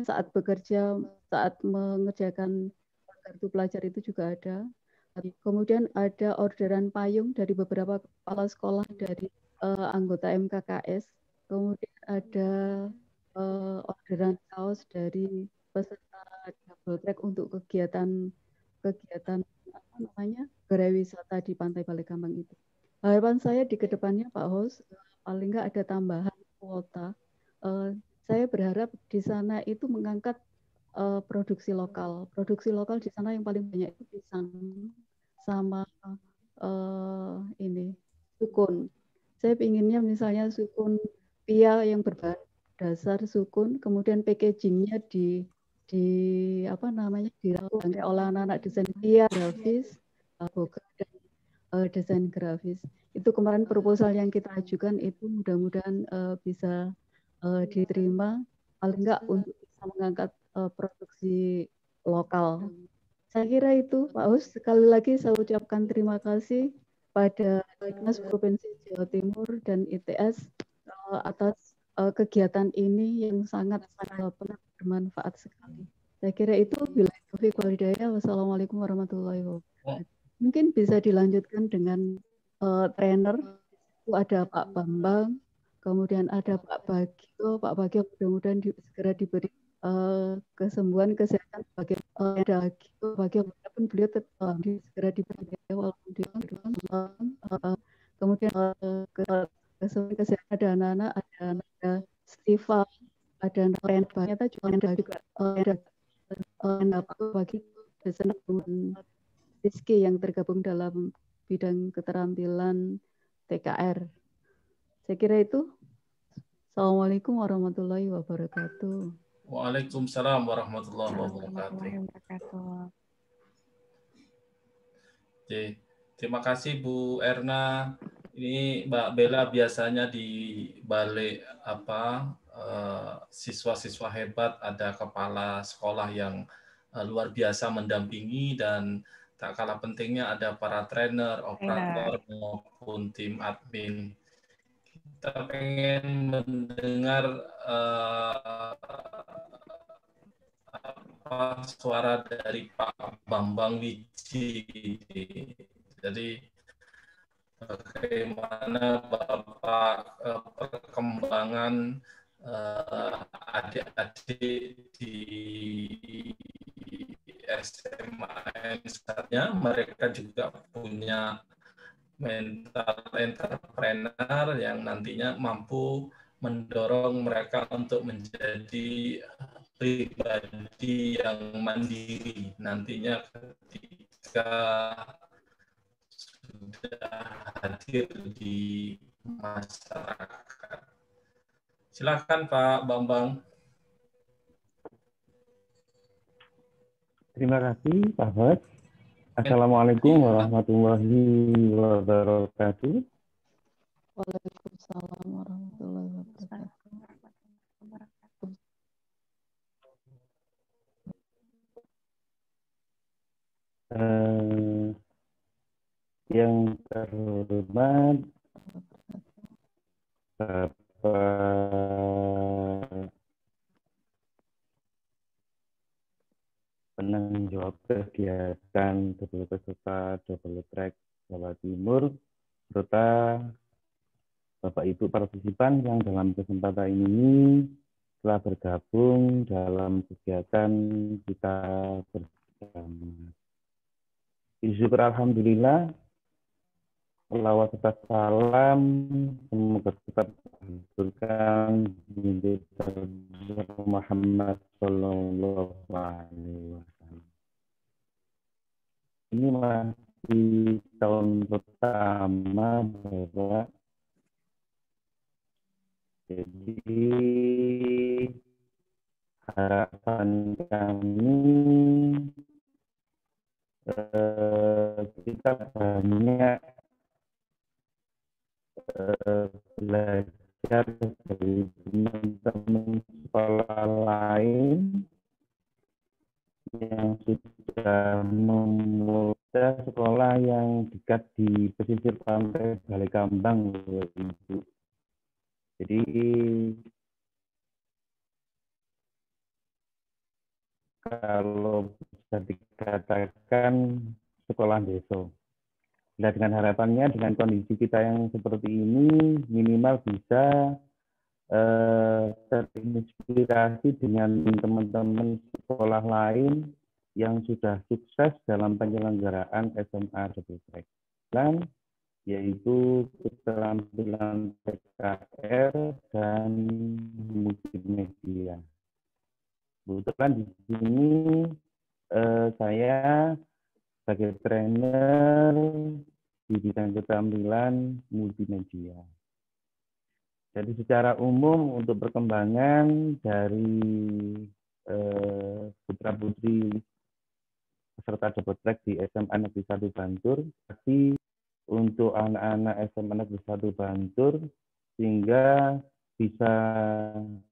saat bekerja, saat mengerjakan kartu pelajar itu juga ada. Kemudian ada orderan payung dari beberapa kepala sekolah dari anggota MKKS, kemudian ada orderan kaos dari peserta double track untuk kegiatan apa namanya gerai wisata di Pantai Balekambang itu. Harapan saya di kedepannya Pak Host, paling nggak ada tambahan kuota. Saya berharap di sana itu mengangkat produksi lokal. Produksi lokal di sana yang paling banyak itu pisang sama ini sukun. Saya inginnya misalnya sukun pia yang berbahan dasar sukun, kemudian packagingnya di apa namanya dilakukan oleh anak-anak desain pia grafis, boga dan desain grafis. Itu kemarin proposal yang kita ajukan itu mudah-mudahan bisa diterima, paling enggak untuk bisa mengangkat produksi lokal. Saya kira itu Pak Us. Sekali lagi saya ucapkan terima kasih pada Dinas Provinsi Jawa Timur dan ITS atas kegiatan ini yang sangat bermanfaat sekali. Saya kira itu. Bila taufiq wal hidayah. Wassalamualaikum warahmatullahi wabarakatuh. Mungkin bisa dilanjutkan dengan trainer. Itu ada Pak Bambang, kemudian ada Pak Bagio. Pak Bagio mudah-mudahan segera diberi kesembuhan kesehatan sebagai Bagio pun beliau tetap segera diberi kemudian kesembuhan kesehatan ada anak-anak, ada Stiva, ada ternyata juga ada bagi desainer Rizky yang tergabung dalam bidang keterampilan TKR. Saya kira itu. Assalamualaikum warahmatullahi wabarakatuh. Waalaikumsalam warahmatullahi wabarakatuh. Oke, terima kasih Bu Erna. Ini Mbak Bella biasanya di balik siswa-siswa hebat, ada kepala sekolah yang luar biasa mendampingi, dan tak kalah pentingnya ada para trainer, operator maupun tim admin. Kita pengen mendengar suara dari Pak Bambang Wiji. Jadi bagaimana Bapak perkembangan adik-adik di SMA misalnya, mereka juga punya mental entrepreneur yang nantinya mampu mendorong mereka untuk menjadi pribadi yang mandiri nantinya ketika sudah hadir di masyarakat. Silakan Pak Bambang. Terima kasih Pak Host. Assalamualaikum warahmatullahi wabarakatuh. Waalaikumsalam warahmatullahi wabarakatuh. Yang terhormat Bapak penanggung jawab kegiatan double peserta double track Jawa Timur, serta Bapak Ibu partisipan yang dalam kesempatan ini telah bergabung dalam kegiatan kita bersama. Syukur alhamdulillah, selawat serta salam semoga tetap dihaturkan di Muhammad Sallallahu Alaihi Wasallam. Ini masih tahun pertama, Bapak. Jadi harapan kami kita banyak belajar dari teman-teman sekolah lain yang sudah memulai sekolah yang dekat di pesisir pantai Balekambang, Ibu. Jadi kalau bisa dikatakan sekolah desa. Nah, dengan harapannya dengan kondisi kita yang seperti ini minimal bisa terinspirasi dengan teman-teman sekolah lain yang sudah sukses dalam penyelenggaraan SMA Double Track, dan yaitu keterampilan PKR dan multimedia. Kebetulan di sini saya sebagai trainer di bidang keterampilan multimedia. Jadi secara umum untuk perkembangan dari putra-putri peserta double track di SMA Negeri 1 Bantul, tapi untuk anak-anak SMA Negeri 1 Bantul sehingga bisa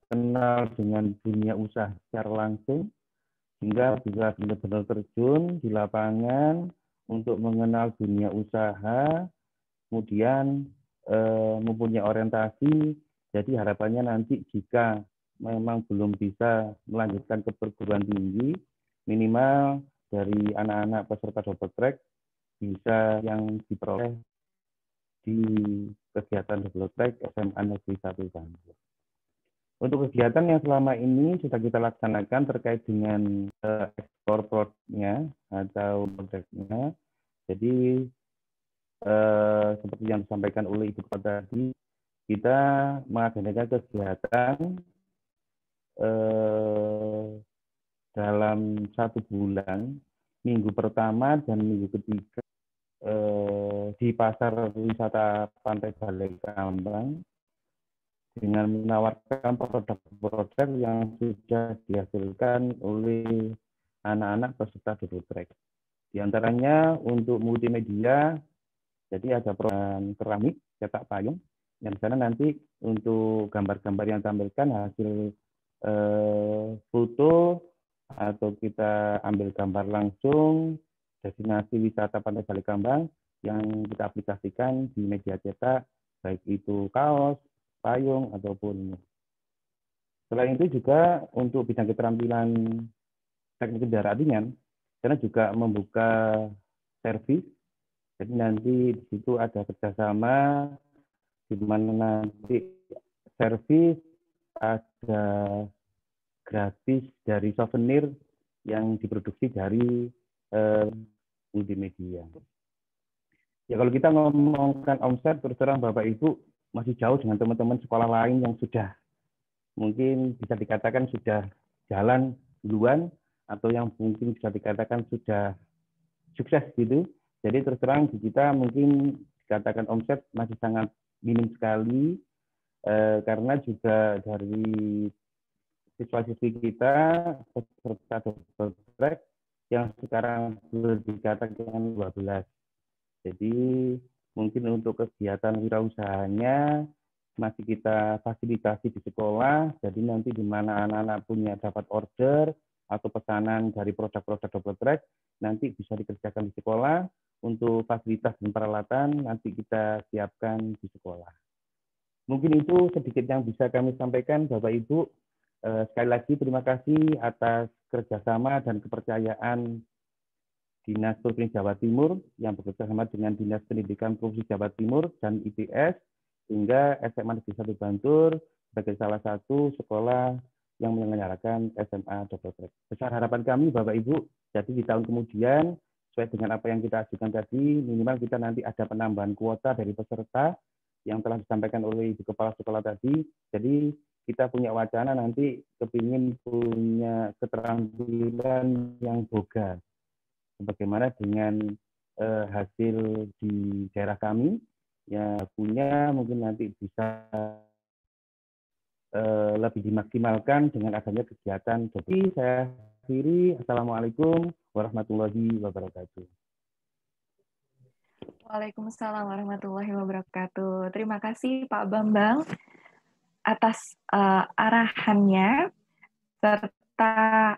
kenal dengan dunia usaha secara langsung, sehingga bisa benar-benar terjun di lapangan untuk mengenal dunia usaha, kemudian mempunyai orientasi. Jadi harapannya nanti jika memang belum bisa melanjutkan ke perguruan tinggi, minimal dari anak-anak peserta double track bisa yang diperoleh di kegiatan double track SMA Negeri 1 Bantul. Untuk kegiatan yang selama ini sudah kita laksanakan terkait dengan ekspor produknya atau produknya, jadi seperti yang disampaikan oleh Ibu Kepala tadi, kita mengadakan kegiatan dalam 1 bulan, minggu pertama dan minggu ketiga di pasar wisata Pantai Balai Kambang dengan menawarkan produk-produk yang sudah dihasilkan oleh anak-anak peserta double track. Di antaranya untuk multimedia, jadi ada program keramik, cetak payung, yang di sana nanti untuk gambar-gambar yang tampilkan hasil foto atau kita ambil gambar langsung destinasi wisata Pantai Balai Kambang yang kita aplikasikan di media cetak, baik itu kaos, payung, ataupun. Selain itu juga untuk bidang keterampilan teknik kendaraan ringan, karena juga membuka servis. Jadi nanti di situ ada kerjasama di mana nanti servis ada gratis dari souvenir yang diproduksi dari multimedia. Ya kalau kita ngomongkan omset, terus terang Bapak Ibu masih jauh dengan teman-teman sekolah lain yang sudah mungkin bisa dikatakan sudah jalan duluan atau yang mungkin bisa dikatakan sudah sukses gitu. Jadi terus terang di kita mungkin dikatakan omset masih sangat minim sekali karena juga dari siswa-siswi kita peserta double track yang sekarang boleh dikatakan 12. Jadi mungkin untuk kegiatan wirausahanya masih kita fasilitasi di sekolah. Jadi nanti di mana anak-anak punya dapat order atau pesanan dari produk-produk double track nanti bisa dikerjakan di sekolah. Untuk fasilitas dan peralatan nanti kita siapkan di sekolah. Mungkin itu sedikit yang bisa kami sampaikan Bapak Ibu. Sekali lagi terima kasih atas kerjasama dan kepercayaan Dinas Provinsi Jawa Timur yang bekerjasama dengan Dinas Pendidikan Provinsi Jawa Timur dan IPS sehingga SMA Negeri 1 Bantul sebagai salah satu sekolah yang menyelenggarakan SMA double track. Besar harapan kami Bapak Ibu, jadi di tahun kemudian sesuai dengan apa yang kita ajukan tadi, minimal kita nanti ada penambahan kuota dari peserta yang telah disampaikan oleh Ibu Kepala Sekolah tadi. Jadi kita punya wacana nanti kepingin punya keterampilan yang boga. Sebagaimana dengan hasil di daerah kami, ya punya mungkin nanti bisa lebih dimaksimalkan dengan adanya kegiatan. Jadi saya akhiri, Assalamualaikum warahmatullahi wabarakatuh. Waalaikumsalam warahmatullahi wabarakatuh. Terima kasih Pak Bambang atas arahannya serta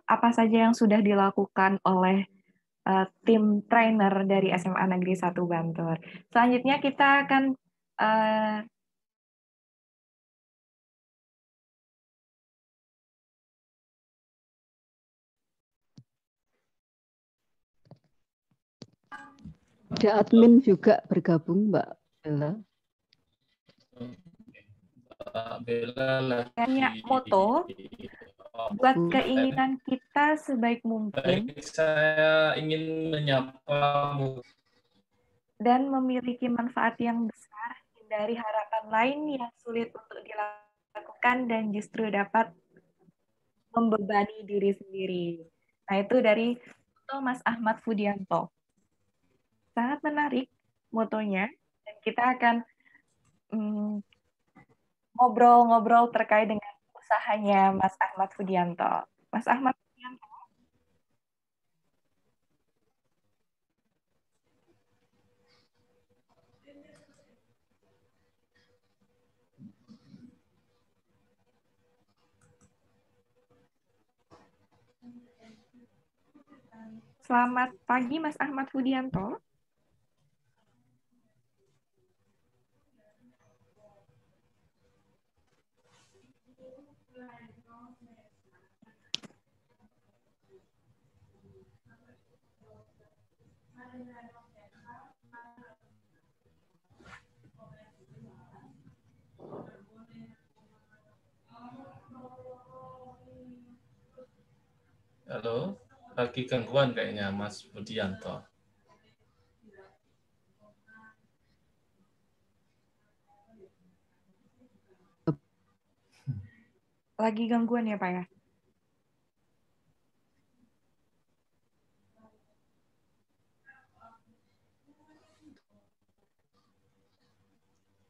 apa saja yang sudah dilakukan oleh tim trainer dari SMA Negeri 1 Bantul. Selanjutnya kita akan Ada admin juga bergabung, Mbak Bella. Mbak Bella lagi Hanya moto buat keinginan kita sebaik mungkin baik, saya ingin menyapa dan memiliki manfaat yang besar dari harapan lain yang sulit untuk dilakukan dan justru dapat membebani diri sendiri. Nah, itu dari Mas Ahmad Fudianto. Sangat menarik motonya, dan kita akan ngobrol-ngobrol terkait dengan usahanya Mas Ahmad Fudianto. Mas Ahmad Fudianto. Selamat pagi, Mas Ahmad Fudianto. Halo, lagi gangguan kayaknya Mas Budianto. Lagi gangguan ya, Pak ya?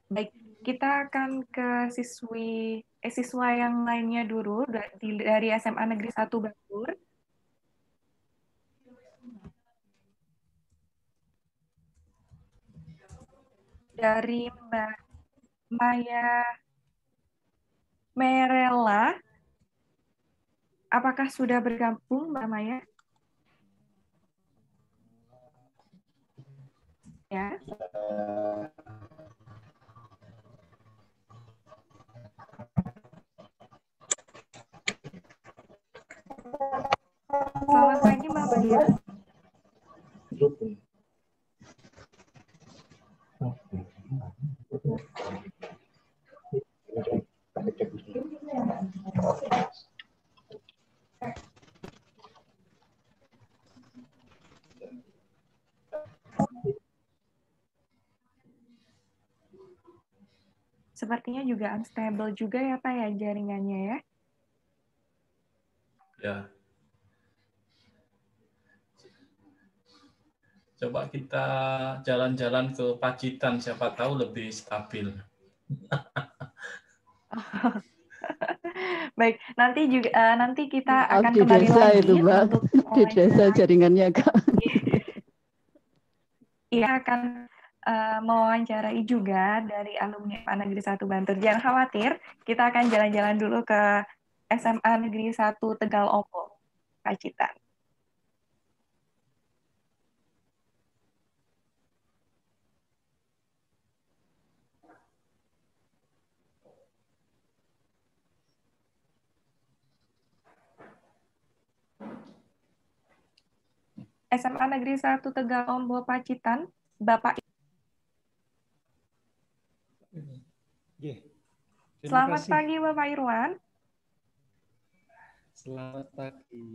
Baik, kita akan ke siswa yang lainnya dulu dari SMA Negeri 1 Bangkur. Dari Mbak Maya Merella. Apakah sudah bergabung, Mbak Maya? Ya. Selamat pagi, Mbak Maya. Sepertinya juga unstable juga ya, Pak, ya, jaringannya ya? Ya. Coba kita jalan-jalan ke Pacitan, siapa tahu lebih stabil. Baik, nanti kita akan di kembali desa lagi itu, Mbak. untuk Di desa jaringannya agak. Iya, akan mewawancarai juga dari alumni SMA Negeri 1 Bantul. Jangan khawatir, kita akan jalan-jalan dulu ke SMA Negeri 1 Tegal Ompong, Pacitan. SMA Negeri 1 Tegal Ompong, Pacitan, Bapak. Selamat pagi, Bapak Irwan. Selamat pagi.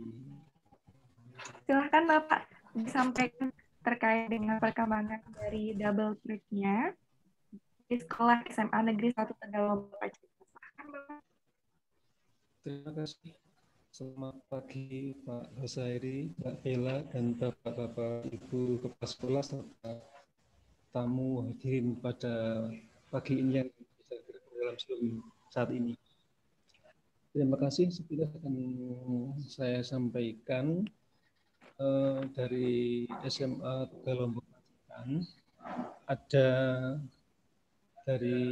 Silahkan Bapak disampaikan terkait dengan perkembangan dari double track-nya di sekolah SMA Negeri 1 Tegal Ompong, Pacitan. Terima kasih. Selamat pagi Pak Hosairi, Mbak Bella, dan Bapak-Bapak Ibu Kepala Sekolah serta tamu hadirin pada pagi ini yang bisa bergabung dalam Zoom saat ini. Terima kasih. Seperti akan saya sampaikan dari SMA Tegal Ompong Pacitan, ada dari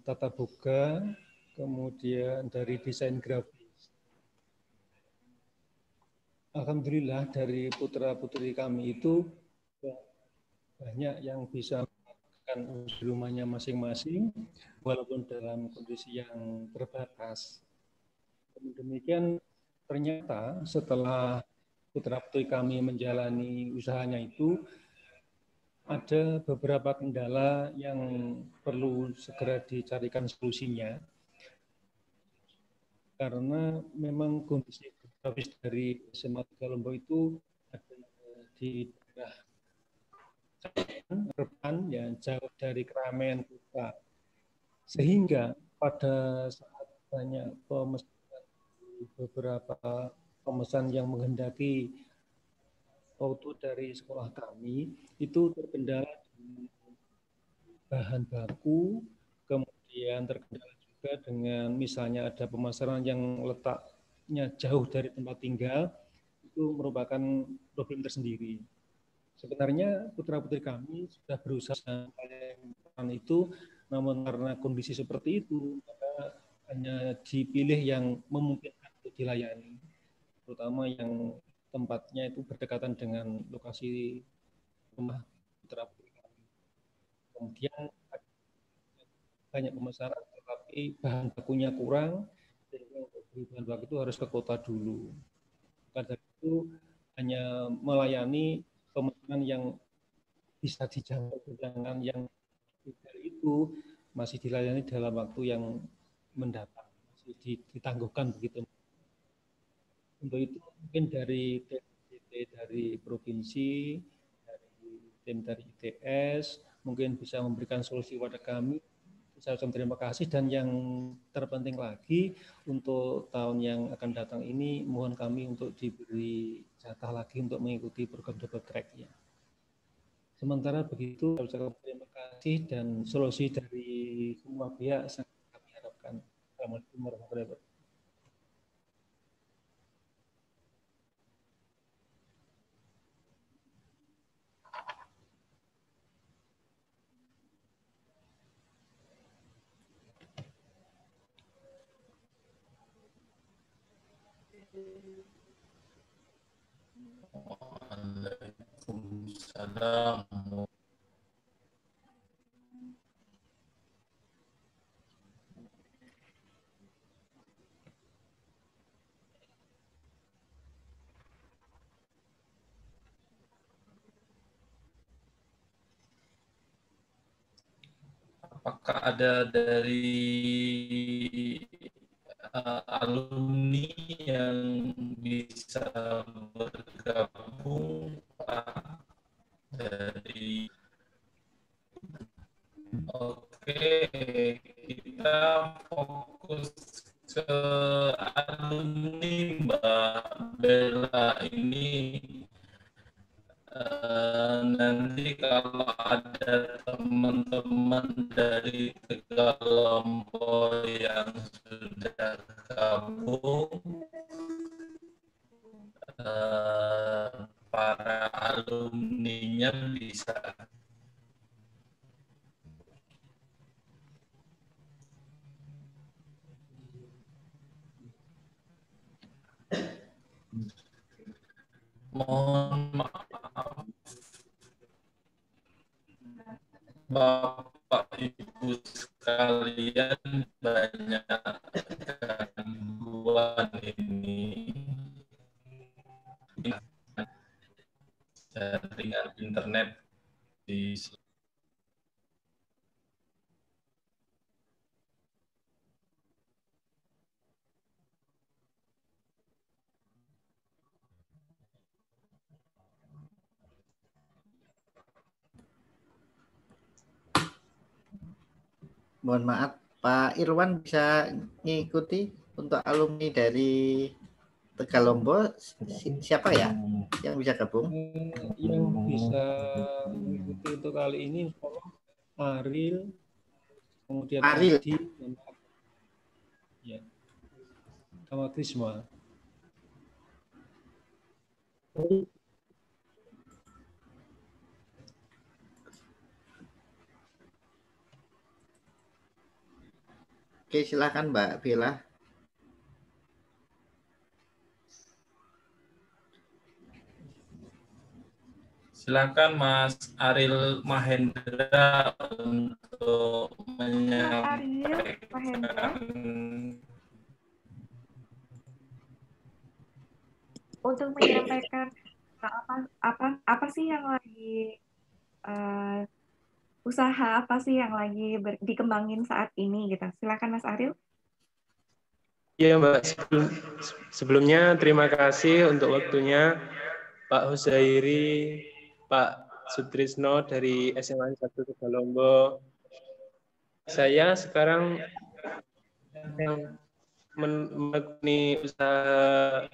tata boga, kemudian dari desain grafis. Alhamdulillah dari putra-putri kami itu banyak yang bisa melakukan di rumahnya masing-masing, walaupun dalam kondisi yang terbatas. Demikian ternyata setelah putra-putri kami menjalani usahanya itu, ada beberapa kendala yang perlu segera dicarikan solusinya. Karena memang kondisi geografis dari SMA Tegal Lombok itu ada di daerah repan, ya, jauh dari keramaian kota. Sehingga pada saat banyak beberapa pemesan yang menghendaki auto dari sekolah kami itu terkendala dengan bahan baku, kemudian terkendala juga dengan misalnya ada pemasaran yang letaknya jauh dari tempat tinggal, itu merupakan problem tersendiri. Sebenarnya putra-putri kami sudah berusaha dengan itu, namun karena kondisi seperti itu, maka hanya dipilih yang memungkinkan untuk dilayani, terutama yang tempatnya itu berdekatan dengan lokasi rumah putra-putri kami. Kemudian banyak pemasaran, tetapi bahan bakunya kurang, sehingga untuk beli bahan baku itu harus ke kota dulu. Maka dari itu hanya melayani pemesanan yang bisa dijangkau, sedangkan yang tidak itu masih dilayani dalam waktu yang mendatang, masih ditangguhkan begitu. Untuk itu mungkin dari dari provinsi, dari tim dari ITS, mungkin bisa memberikan solusi pada kami. Saya ucapkan terima kasih, dan yang terpenting lagi untuk tahun yang akan datang ini mohon kami untuk diberi jatah lagi untuk mengikuti program double track-nya. Sementara begitu, saya ucapkan terima kasih dan solusi dari semua pihak sangat kami harapkan. Assalamualaikum warahmatullahi wabarakatuh. Waalaikumsalam. Apakah ada dari alumni yang bisa bergabung, Pak? Dari Oke, kita fokus ke alumni Mbak Bella ini. Nanti kalau ada teman-teman dari Tegal Lombok yang sudah gabung, para alumninya bisa mohon maaf Bapak Ibu sekalian, banyak gangguan ini jaringan internet di Mohon maaf, Pak Irwan bisa mengikuti untuk alumni dari Tegal Lombok. Siapa ya yang bisa gabung? Yang bisa mengikuti untuk kali ini Aril, kemudian Aril. Adi, ya, sama Krisma. Oke, silakan Mbak Bella. Silakan Mas Aril Mahendra untuk menyampaikan. Untuk menyampaikan apa sih yang lagi usaha apa sih yang lagi dikembangin saat ini gitu. Silakan Mas Ariel. Iya Mbak, sebelumnya terima kasih untuk waktunya Pak Husairi, Pak Sutrisno dari SMA 1 Tegalombo. Saya sekarang yang menekuni usaha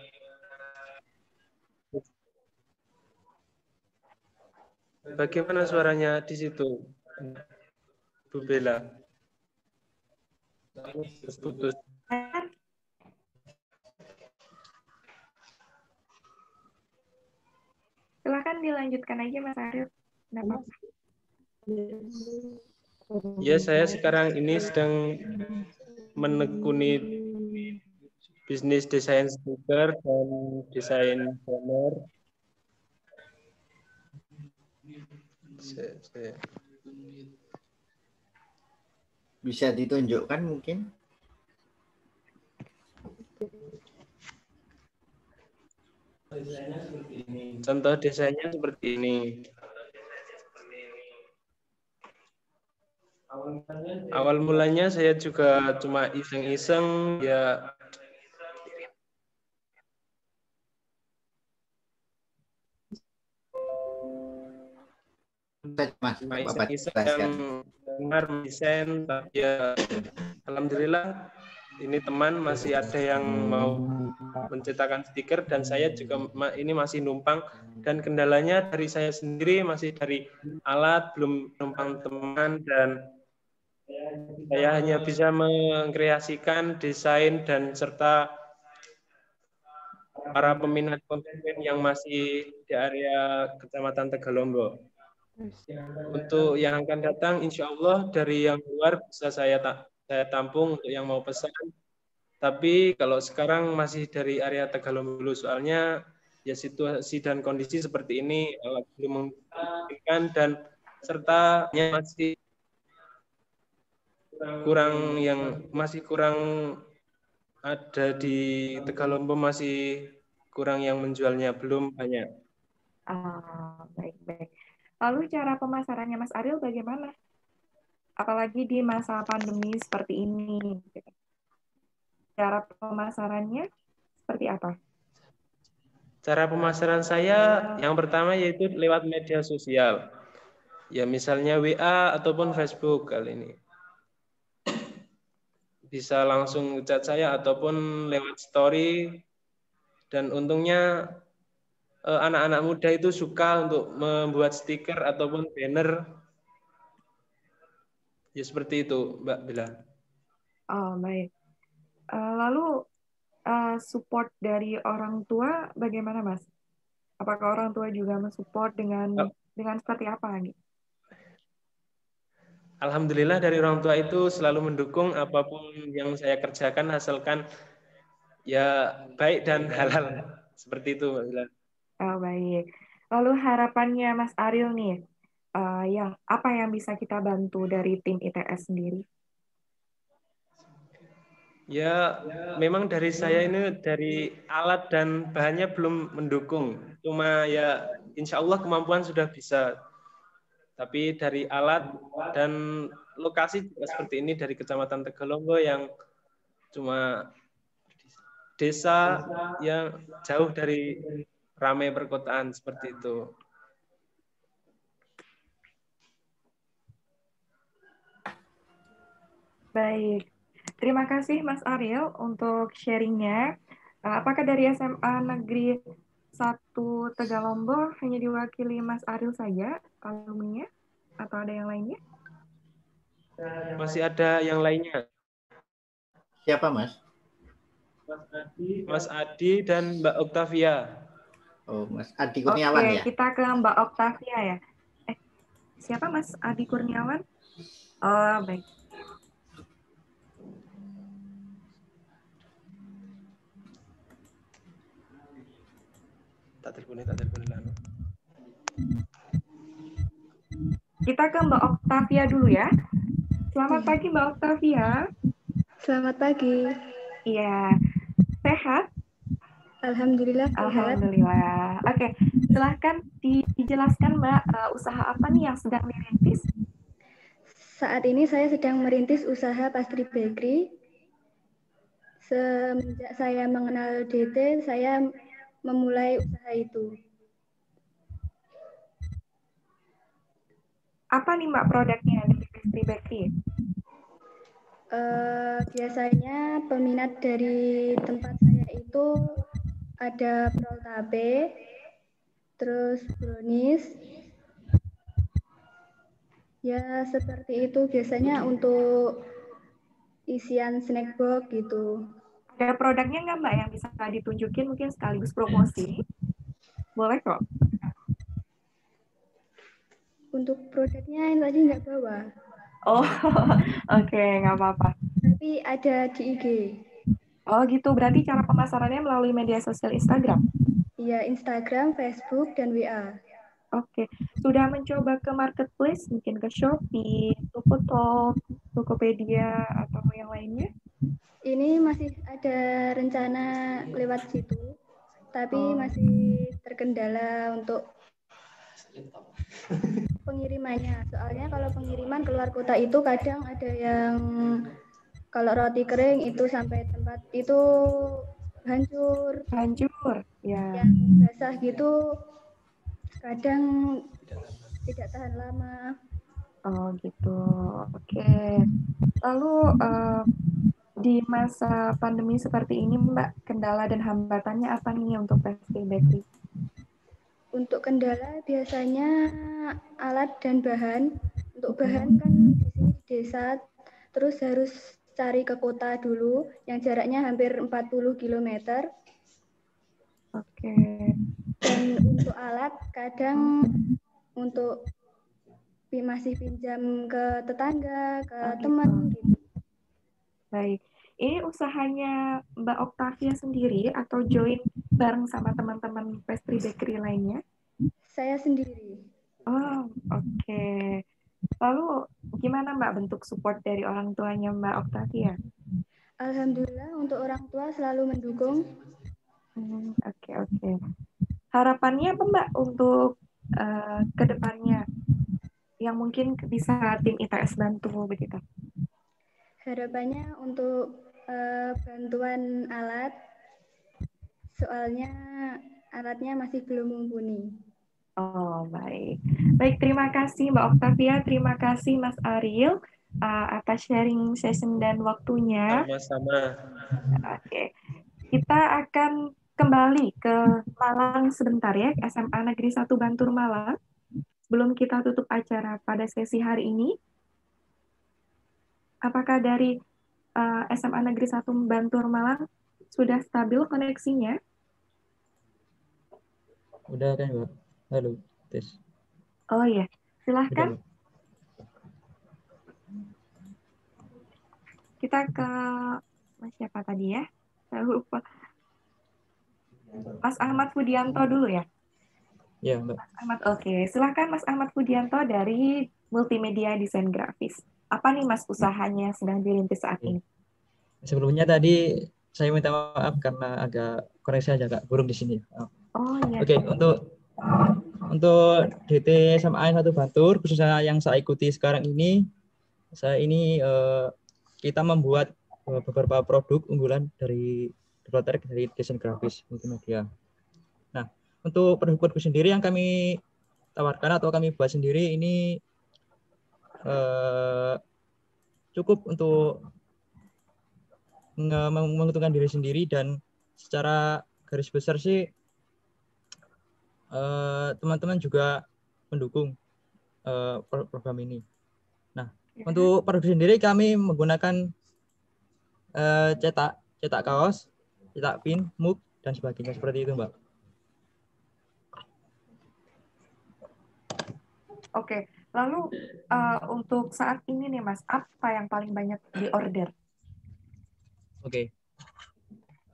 bagaimana suaranya di situ, Bu Bella? Putus. Silakan dilanjutkan aja Mas Ariel. Ya, saya sekarang ini sedang menekuni bisnis desain stiker dan desain banner. Bisa ditunjukkan mungkin? Contoh desainnya seperti ini. Awal mulanya saya juga cuma iseng-iseng ya. Iseng-iseng dengar desain, tapi ya alhamdulillah ini teman masih ada yang mau menciptakan stiker dan saya juga ini masih numpang, dan kendalanya dari saya sendiri masih dari alat, belum numpang teman, dan saya hanya bisa mengkreasikan desain dan serta para peminat konten yang masih di area Kecamatan Tegalombo. Untuk yang akan datang, insya Allah dari yang luar bisa saya tampung untuk yang mau pesan. Tapi kalau sekarang masih dari area Tegalombo dulu, soalnya ya situasi dan kondisi seperti ini belum memungkinkan, dan serta masih kurang ada di Tegalombo, masih kurang yang menjualnya, belum banyak. Baik. Lalu cara pemasarannya Mas Ariel bagaimana? Apalagi di masa pandemi seperti ini. Cara pemasarannya seperti apa? Cara pemasaran saya yang pertama yaitu lewat media sosial. Ya misalnya WA ataupun Facebook kali ini. Bisa langsung chat saya ataupun lewat story, dan untungnya anak-anak muda itu suka untuk membuat stiker ataupun banner. Ya seperti itu Mbak Bella. Baik. Lalu support dari orang tua bagaimana Mas? Apakah orang tua juga mensupport dengan seperti apa gitu? Alhamdulillah dari orang tua itu selalu mendukung apapun yang saya kerjakan, asalkan ya baik dan halal. Seperti itu Mbak Bella. Baik. Lalu harapannya Mas Ariel nih, apa yang bisa kita bantu dari tim ITS sendiri? Ya, memang dari saya ini dari alat dan bahannya belum mendukung. Cuma ya insya Allah kemampuan sudah bisa. Tapi dari alat dan lokasi juga seperti ini, dari Kecamatan Tegalombo yang cuma desa yang jauh dari ramai perkotaan, seperti itu. Baik. Terima kasih Mas Ariel untuk sharingnya. Apakah dari SMA Negeri 1 Tegalombo hanya diwakili Mas Ariel saja alumninya, atau ada yang lainnya? Masih ada yang lainnya. Siapa Mas? Mas Adi dan Mbak Octavia. Oh, Mas Adi Kurniawan ya? Oke, kita ke Mbak Octavia ya. Siapa Mas Adi Kurniawan? Oh, baik. Tak teleponin. Kita ke Mbak Octavia dulu ya. Selamat pagi Mbak Octavia. Selamat pagi. Iya. Sehat? Alhamdulillah sehat. Alhamdulillah. Oke, silahkan dijelaskan Mbak, usaha apa nih yang sedang dirintis? Saat ini saya sedang merintis usaha pastry bakery. Semenjak saya mengenal DT, saya memulai usaha itu. Apa nih Mbak produknya dari pastry bakery? Biasanya peminat dari tempat saya itu ada prol tabe, terus brownies. Ya seperti itu biasanya untuk isian snack box gitu. Ada produknya nggak Mbak yang bisa ditunjukin mungkin sekaligus promosi? Boleh kok. Untuk produknya yang tadi nggak bawa. Oh, oke, nggak apa-apa. Tapi ada di IG. Oh gitu, berarti cara pemasarannya melalui media sosial Instagram? Iya, Instagram, Facebook, dan WA. Oke, sudah mencoba ke marketplace, mungkin ke Shopee, Tokotalk, Tokopedia, atau yang lainnya? Ini masih ada rencana lewat situ, tapi masih terkendala untuk pengirimannya. Soalnya kalau pengiriman keluar kota itu kadang ada yang kalau roti kering itu sampai tempat itu hancur. Hancur, ya. Yang basah gitu kadang tidak tahan lama. Oh gitu, oke. Lalu di masa pandemi seperti ini Mbak, kendala dan hambatannya apa nih untuk pastry bakery? Untuk kendala biasanya alat dan bahan. Untuk bahan kan di sini di desa, terus harus cari ke kota dulu, yang jaraknya hampir 40 km. Oke. Dan untuk alat, kadang untuk masih pinjam ke tetangga, ke teman gitu. Baik. Ini usahanya Mbak Octavia sendiri atau join bareng sama teman-teman pastry bakery lainnya? Saya sendiri. Oh, oke. Lalu gimana Mbak bentuk support dari orang tuanya Mbak Octavia? Alhamdulillah untuk orang tua selalu mendukung. Oke. Harapannya apa Mbak untuk ke depannya yang mungkin bisa tim ITS bantu begitu? Harapannya untuk bantuan alat, soalnya alatnya masih belum mumpuni. Oh, baik. Baik, terima kasih Mbak Octavia, terima kasih Mas Ariel atas sharing session dan waktunya. Sama-sama. Oke. Kita akan kembali ke Malang sebentar ya, SMA Negeri 1 Bantur Malang. Sebelum kita tutup acara pada sesi hari ini, apakah dari SMA Negeri 1 Bantur Malang sudah stabil koneksinya? Udah kan, Mbak? Halo, tes. Oh iya, silahkan. Udah, kita ke Mas siapa tadi ya? Saya lupa. Mas Ahmad Fudianto dulu ya? Ya, Mbak. Mas Ahmad, oke. Silahkan Mas Ahmad Fudianto dari Multimedia Desain Grafis. Apa nih Mas usahanya sedang dirintis saat ini? Sebelumnya tadi saya minta maaf karena agak koneksi agak buruk di sini. Oh iya. Oke, untuk DT SMA 1 Bantur, khususnya yang saya ikuti sekarang ini, kita membuat beberapa produk unggulan dari Developtech dari desain grafis multimedia. Nah, untuk produk-produk sendiri yang kami tawarkan atau kami buat sendiri ini cukup untuk menguntungkan diri sendiri, dan secara garis besar sih teman-teman juga mendukung program ini. Nah, untuk produksi sendiri kami menggunakan cetak kaos, cetak pin, mug, dan sebagainya seperti itu, Mbak. Oke, lalu untuk saat ini nih Mas, apa yang paling banyak diorder? Oke.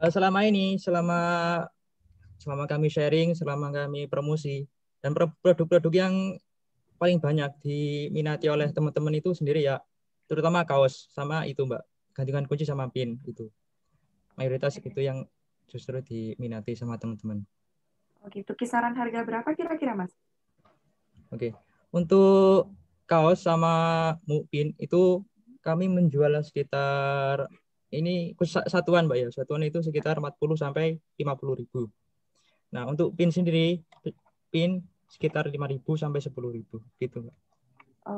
Selama kami sharing, selama kami promosi, dan produk-produk yang paling banyak diminati oleh teman-teman itu sendiri ya, terutama kaos sama itu Mbak, gantungan kunci sama pin itu. Mayoritas itu yang justru diminati sama teman-teman. Oh gitu. Kisaran harga berapa kira-kira, Mas? Oke. Untuk kaos sama mukpin itu kami menjual sekitar ini satuan, Mbak ya. Satuan itu sekitar 40 sampai 50.000. Nah, untuk pin sendiri pin sekitar 5.000 sampai 10.000 gitu, Mbak.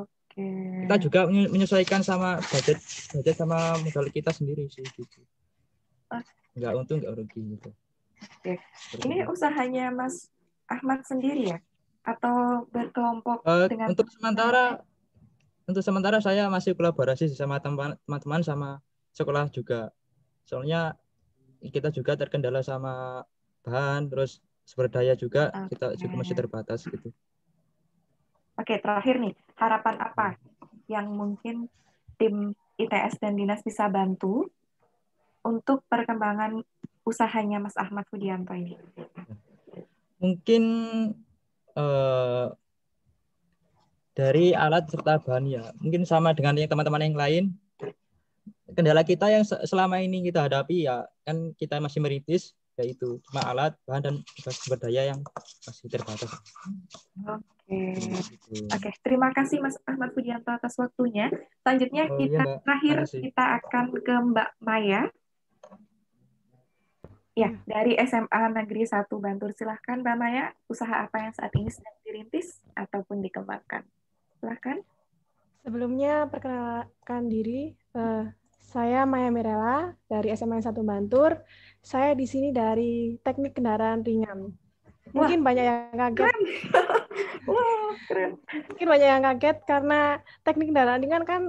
Oke. Kita juga menyesuaikan sama budget sama modal kita sendiri sih gitu. Enggak untung, enggak rugi gitu. Oke. Ini usahanya Mas Ahmad sendiri ya? Atau berkelompok dengan Untuk sementara saya masih kolaborasi sama teman-teman sama sekolah juga. Soalnya kita juga terkendala sama bahan, terus sumber daya juga kita juga masih terbatas gitu. Oke, terakhir nih, harapan apa yang mungkin tim ITS dan Dinas bisa bantu untuk perkembangan usahanya Mas Ahmad Fudianto ini? Mungkin dari alat serta bahan ya, mungkin sama dengan teman-teman yang lain. Kendala kita yang selama ini kita hadapi ya kan kita masih merintis, yaitu cuma alat, bahan dan sumber daya yang masih terbatas. Oke, terima kasih Mas Ahmad Fudianto atas waktunya. Selanjutnya kita akan ke Mbak Maya. Ya, dari SMA Negeri 1 Bantul. Silahkan Mbak Maya, usaha apa yang saat ini sedang dirintis ataupun dikembangkan? Silahkan. Sebelumnya perkenalkan diri, saya Maya Mirella dari SMA 1 Bantul. Saya di sini dari Teknik Kendaraan Ringan. Mungkin banyak yang kaget. Keren. Mungkin banyak yang kaget karena teknik kendaraan ringan kan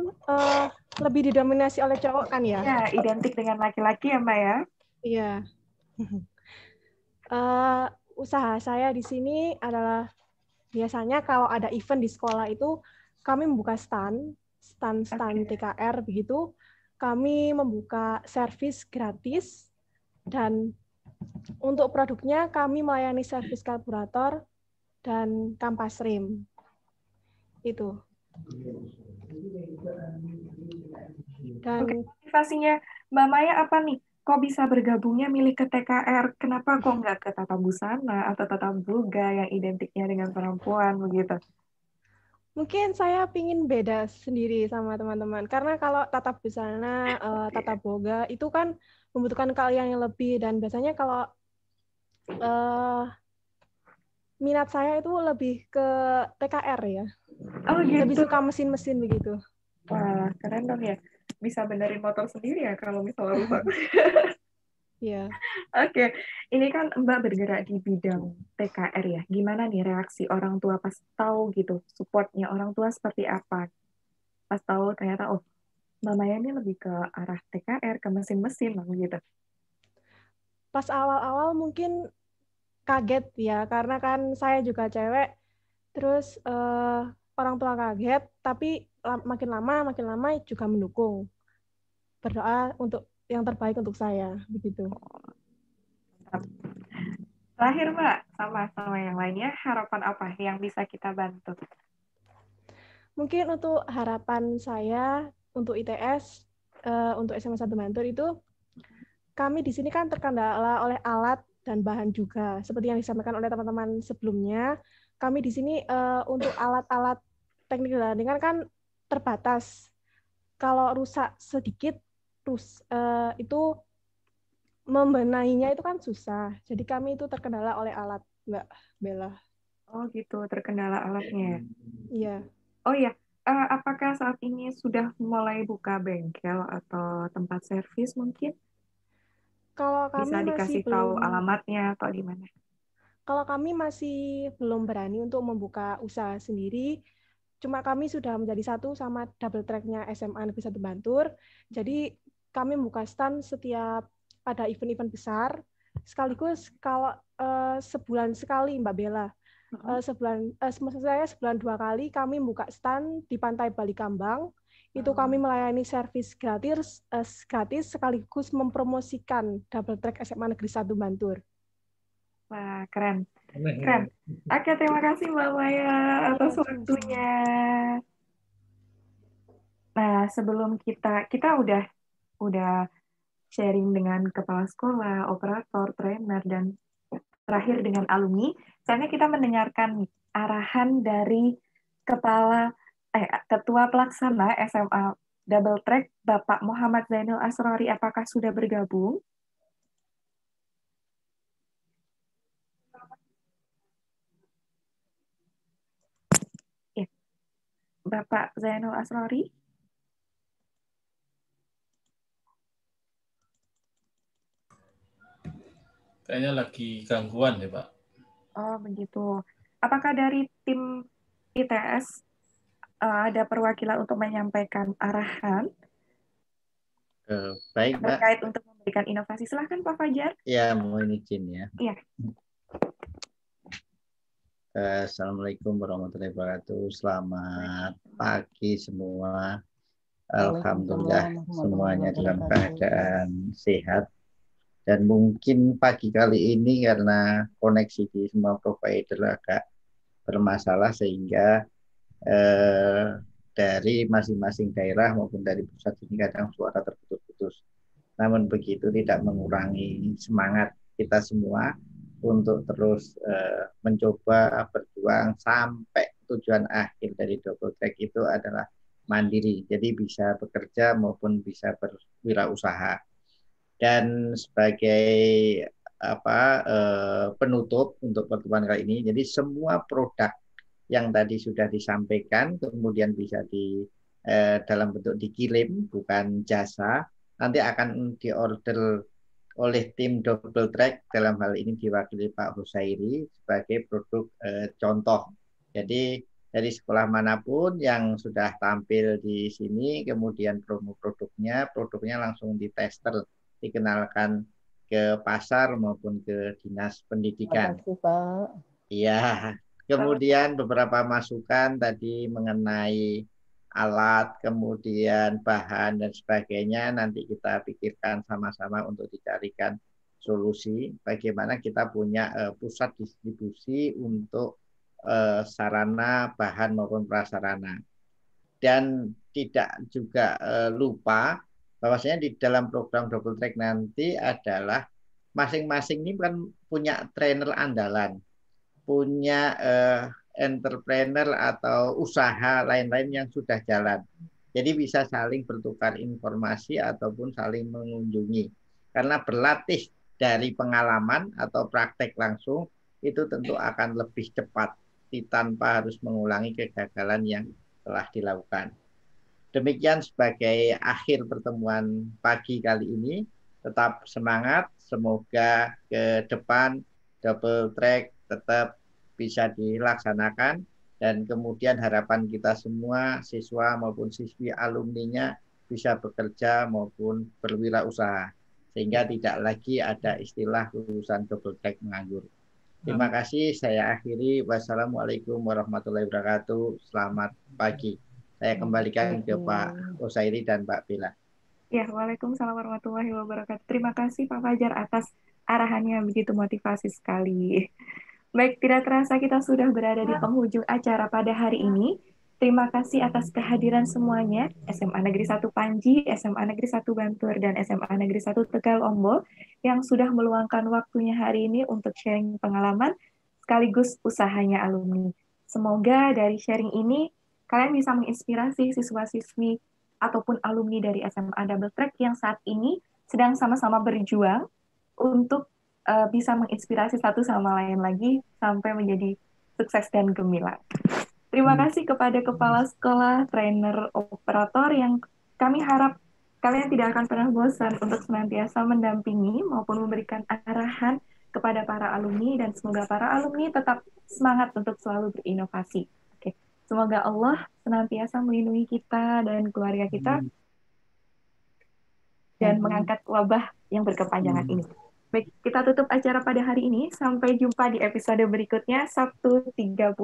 lebih didominasi oleh cowok kan ya? Ya, identik dengan laki-laki ya Mbak ya? Iya. Usaha saya di sini adalah biasanya kalau ada event di sekolah itu kami membuka stand TKR begitu. Kami membuka servis gratis dan untuk produknya kami melayani servis karburator dan kampas rem. Itu. Dan motivasinya Mbak Maya apa nih? Kok bisa bergabungnya milih ke TKR? Kenapa kok nggak ke tata busana atau tata boga yang identiknya dengan perempuan begitu? Mungkin saya pingin beda sendiri sama teman-teman. Karena kalau tata busana, tata boga itu kan membutuhkan keahlian yang lebih dan biasanya kalau minat saya itu lebih ke TKR ya. Oh gitu. Lebih suka mesin-mesin begitu. Wah, keren dong ya. Bisa benerin motor sendiri ya kalau misalnya rusak. Iya. Oke, ini kan Mbak bergerak di bidang TKR ya. Gimana nih reaksi orang tua pas tahu gitu, supportnya orang tua seperti apa? Pas tahu ternyata, oh, Mbak Maya ini lebih ke arah TKR, ke mesin-mesin gitu. Pas awal-awal mungkin kaget ya, karena kan saya juga cewek, terus orang tua kaget, tapi makin lama juga mendukung. Berdoa untuk yang terbaik untuk saya, begitu. Terakhir Mbak, sama yang lainnya, harapan apa yang bisa kita bantu? Mungkin untuk harapan saya untuk ITS, untuk SMA 1 Bantul itu, kami di sini kan terkendala oleh alat dan bahan juga. Seperti yang disampaikan oleh teman-teman sebelumnya, kami di sini untuk alat-alat teknik kendaraan kan terbatas. Kalau rusak sedikit, itu membenahinya itu kan susah. Jadi kami itu terkendala oleh alat, Mbak Bella. Oh gitu, terkendala alatnya. Iya. Oh iya, apakah saat ini sudah mulai buka bengkel atau tempat servis mungkin? Kalau kami bisa dikasih tahu alamatnya atau gimana? Kalau kami masih belum berani untuk membuka usaha sendiri, cuma kami sudah menjadi satu sama double track-nya SMA Negeri 1 Bantul. Jadi kami membuka stand setiap ada event-event besar, sekaligus kalau sebulan sekali Mbak Bella. Maksud saya sebulan 2 kali kami membuka stand di Pantai Bali Kambang. Itu kami melayani servis gratis sekaligus mempromosikan double track SMA Negeri 1 Bantul. Wah, keren. Keren. Oke, terima kasih Mbak Maya atas waktunya. Nah, sebelum kita udah sharing dengan kepala sekolah, operator, trainer, dan terakhir dengan alumni. Saatnya kita mendengarkan arahan dari Ketua Pelaksana SMA Double Track, Bapak Muhammad Zainul Asrori. Apakah sudah bergabung? Ya. Bapak Zainul Asrori. Kayaknya lagi gangguan ya, Pak. Oh, begitu. Apakah dari tim ITS ada perwakilan untuk menyampaikan arahan baik, Mbak. terkait untuk memberikan inovasi? Silahkan, Pak Fajar. Ya, mohon izin ya. Iya. Assalamualaikum warahmatullahi wabarakatuh. Selamat pagi semua. Alhamdulillah semuanya dalam keadaan sehat. Dan mungkin pagi kali ini karena koneksi di semua provider agak bermasalah sehingga dari masing-masing daerah maupun dari pusat ini kadang suara terputus-putus. Namun begitu tidak mengurangi semangat kita semua untuk terus mencoba berjuang sampai tujuan akhir dari double track itu adalah mandiri. Jadi bisa bekerja maupun bisa berwirausaha. Dan sebagai penutup untuk pertemuan kali ini, jadi semua produk yang tadi sudah disampaikan kemudian bisa dalam bentuk dikirim, bukan jasa, nanti akan diorder oleh tim double track, dalam hal ini diwakili Pak Husairi sebagai produk contoh. Jadi dari sekolah manapun yang sudah tampil di sini, kemudian promo produknya langsung ditester, dikenalkan ke pasar maupun ke dinas pendidikan. Terima kasih, Pak. Iya, kemudian beberapa masukan tadi mengenai alat, kemudian bahan dan sebagainya, nanti kita pikirkan sama-sama untuk dicarikan solusi bagaimana kita punya pusat distribusi untuk sarana, bahan maupun prasarana. Dan tidak juga lupa bahwasanya di dalam program double track nanti adalah masing-masing ini kan punya trainer andalan, punya entrepreneur atau usaha lain-lain yang sudah jalan. Jadi bisa saling bertukar informasi ataupun saling mengunjungi. Karena berlatih dari pengalaman atau praktek langsung itu tentu akan lebih cepat tanpa harus mengulangi kegagalan yang telah dilakukan. Demikian sebagai akhir pertemuan pagi kali ini. Tetap semangat, semoga ke depan double track tetap bisa dilaksanakan, dan kemudian harapan kita semua siswa maupun siswi alumninya bisa bekerja maupun berwirausaha sehingga tidak lagi ada istilah lulusan double track menganggur. Terima kasih, saya akhiri. Wassalamualaikum warahmatullahi wabarakatuh. Selamat pagi. Saya kembalikan ke Pak Husairi dan Mbak Bella. Ya, Waalaikumsalam warahmatullahi wabarakatuh. Terima kasih Pak Fajar atas arahannya, begitu motivasi sekali. Baik, tidak terasa kita sudah berada di penghujung acara pada hari ini. Terima kasih atas kehadiran semuanya, SMA Negeri 1 Panji, SMA Negeri 1 Bantul, dan SMA Negeri 1 Tegal-Ombo, yang sudah meluangkan waktunya hari ini untuk sharing pengalaman sekaligus usahanya alumni. Semoga dari sharing ini, kalian bisa menginspirasi siswa-siswi ataupun alumni dari SMA Double Track yang saat ini sedang sama-sama berjuang untuk bisa menginspirasi satu sama lain lagi sampai menjadi sukses dan gemilang. Terima kasih kepada kepala sekolah, trainer, operator yang kami harap kalian tidak akan pernah bosan untuk senantiasa mendampingi maupun memberikan arahan kepada para alumni, dan semoga para alumni tetap semangat untuk selalu berinovasi. Oke. Semoga Allah senantiasa melindungi kita dan keluarga kita dan mengangkat wabah yang berkepanjangan ini. Baik, kita tutup acara pada hari ini. Sampai jumpa di episode berikutnya, Sabtu 30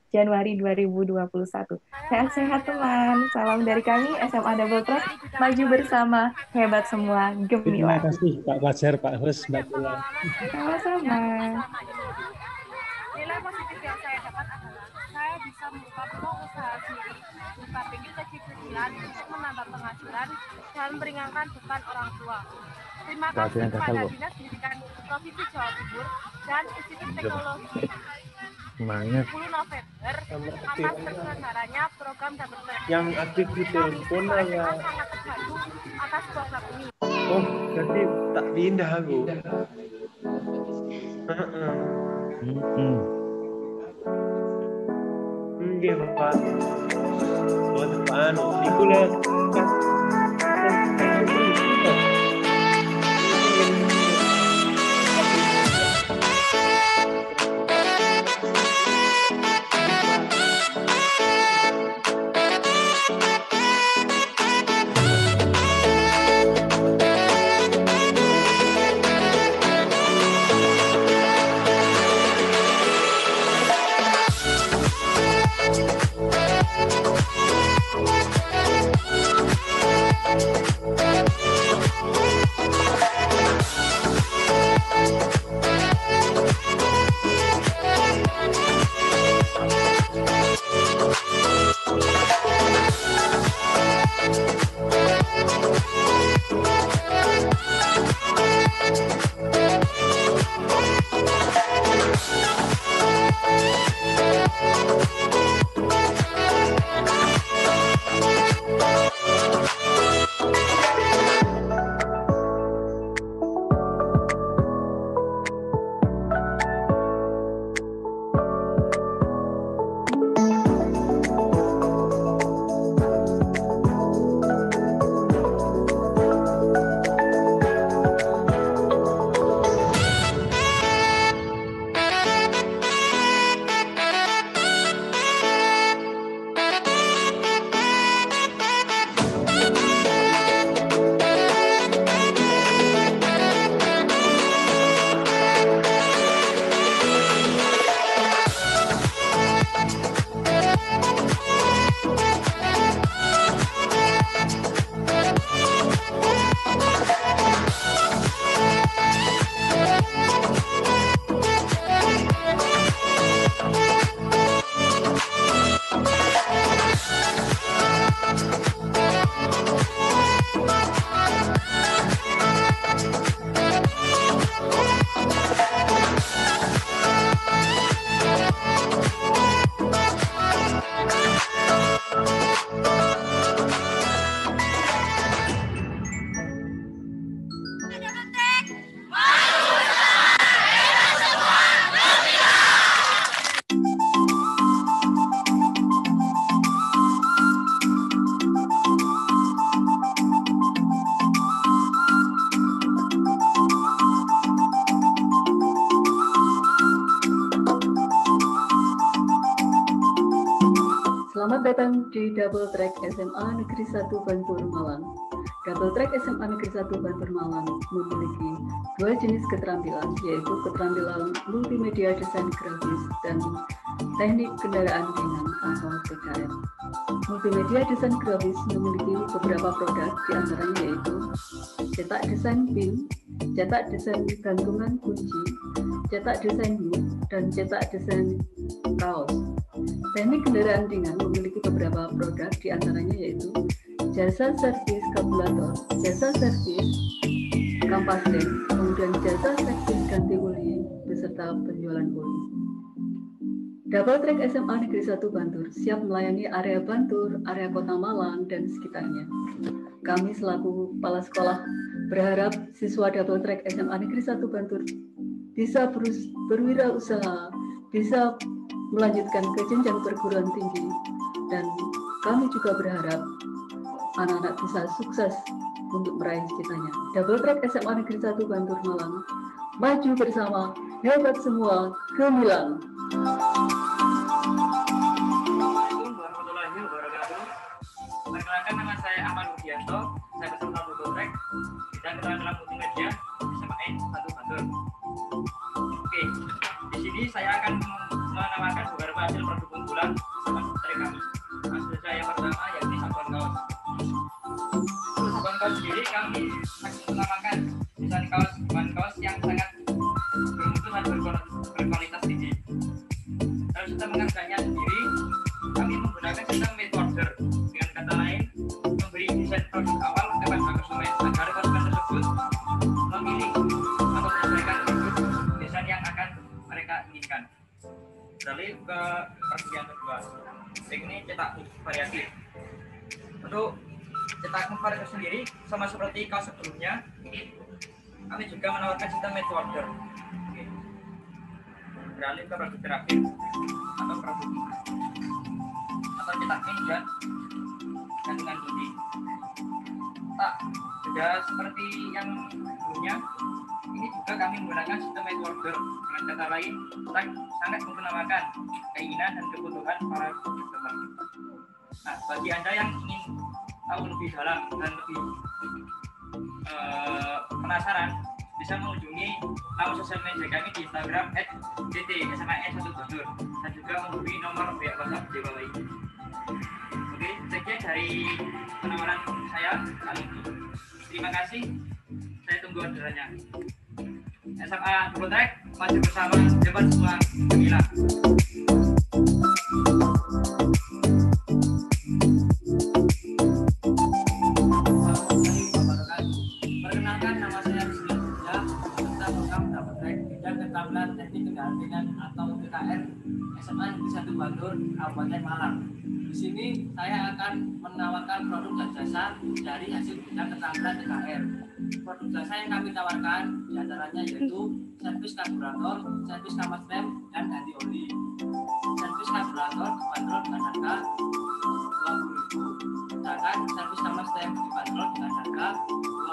Januari 2021. Sehat-sehat teman. Salam dari kami, SMA Double Track. Maju bersama, hebat semua, gemilang. Terima kasih Pak Fajar, Pak Hus, Mbak Bella. Sama-sama. positif yang saya dapat adalah saya bisa membuka peluang usaha sendiri, buka pintu kecil-kecilan untuk menambah penghasilan dan meringankan beban orang tua. Terima kasih kepada Dinas Pendidikan Provinsi Jawa Timur dan Institut Teknologi 10 November atas terselenggaranya program Double Track. Yang aktif di telepon ya. Sangat terbantu atas program ini. Oh, jadi tak pindah aku. Iya Pak. Buat depan, iku lah. Selamat datang di Double Track SMA Negeri 1 Bantul Malang. Double Track SMA Negeri 1 Bantul Malang memiliki dua jenis keterampilan, yaitu keterampilan multimedia desain grafis dan teknik kendaraan ringan atau TKR. Multimedia desain grafis memiliki beberapa produk, diantaranya yaitu cetak desain pin, cetak desain gantungan kunci, cetak desain book, dan cetak desain kaos. Teknik kendaraan ringan memiliki beberapa produk, diantaranya yaitu jasa servis kalkulator, jasa servis kampas lem, kemudian jasa servis ganti oli beserta penjualan oli. Double Track SMA Negeri 1 Bantul siap melayani area Bantul, area Kota Malang, dan sekitarnya. Kami selaku kepala sekolah berharap siswa Double Track SMA Negeri 1 Bantul bisa berwirausaha, bisa melanjutkan ke jenjang perguruan tinggi, dan kami juga berharap anak-anak bisa sukses untuk meraih cita-citanya. Double Track SMA Negeri 1 Bantul Malang, maju bersama, hebat semua, gemilang. Assalamualaikum warahmatullahi wabarakatuh. Perkenalkan, nama saya Ahmad Rudianto, saya peserta Double Track bidang keterampilan multimedia SMA N 1 Bantul. Oke, di sini saya akan menawarkan beberapa hasil produk unggulan bersama dari kami. Hasil saya yang pertama yakni sabun kaos. Untuk sabun kaos sendiri kami akan menawarkan desain kaos yang sangat bermutu dan berkualitas tinggi. dalam sistem mengerjakannya sendiri, kami menggunakan sistem made order. Dengan kata lain, memberi desain produk awal kepada konsumen agar konsumen tersebut memilih atau menyesuaikan produk desain yang akan mereka inginkan. Beralih ke bagian kedua, ini cetak variatif. Untuk cetak variatif sendiri sama seperti kaos sebelumnya, kami juga menawarkan sistem made to order. Beralih ke produk terakhir atau produk atau cetak meja gantungan kunci. Tak beda seperti yang sebelumnya, ini juga kami menggunakan sistem made to order. Dengan kata lain, kita sangat mengutamakan keinginan dan kebutuhan para customer. Nah, bagi Anda yang ingin tahu lebih dalam dan lebih penasaran, bisa mengunjungi akun sosial media kami di Instagram @dt_SMA1Bandur dan juga menghubungi nomor WhatsApp di bawah ini. Oke, sekian dari penawaran saya kali ini. Terima kasih. Saya tunggu orderannya. SMA Double Track maju bersama, hebat semua gemilang. Perkenalkan, nama saya Rizky Burja, peserta program Double Track Bidang Keterampilan Teknik Kendaraan Ringan atau TKR SMA Negeri 1 Bandur, Kabupaten Malang. Di sini saya akan menawarkan produk dan jasa dari hasil bidang keterampilan TKR. Produk jasa yang kami tawarkan diantaranya yaitu servis karburator, servis kampas rem, dan ganti oli. Servis karburator dibanderol dengan harga 20.000, sedangkan servis kampas rem dibanderol dengan harga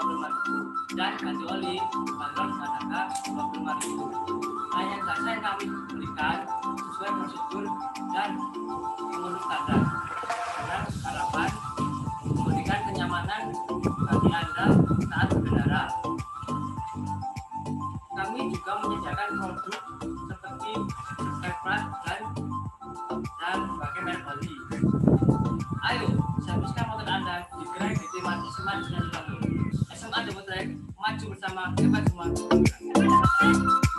25.000 dan ganti oli dibanderol dengan harga 25.000. Layanan jasa yang kami berikan sesuai prosedur dan menurut standar dengan harapan memberikan kenyamanan bagi Anda saat berkendara. Kami juga menyediakan produk seperti Keplat dan berbagai merek oli. Ayo, serviskan motor Anda di gerai BT Mati Seman dan Bandur. SMA Double Track, maju bersama, hebat semua.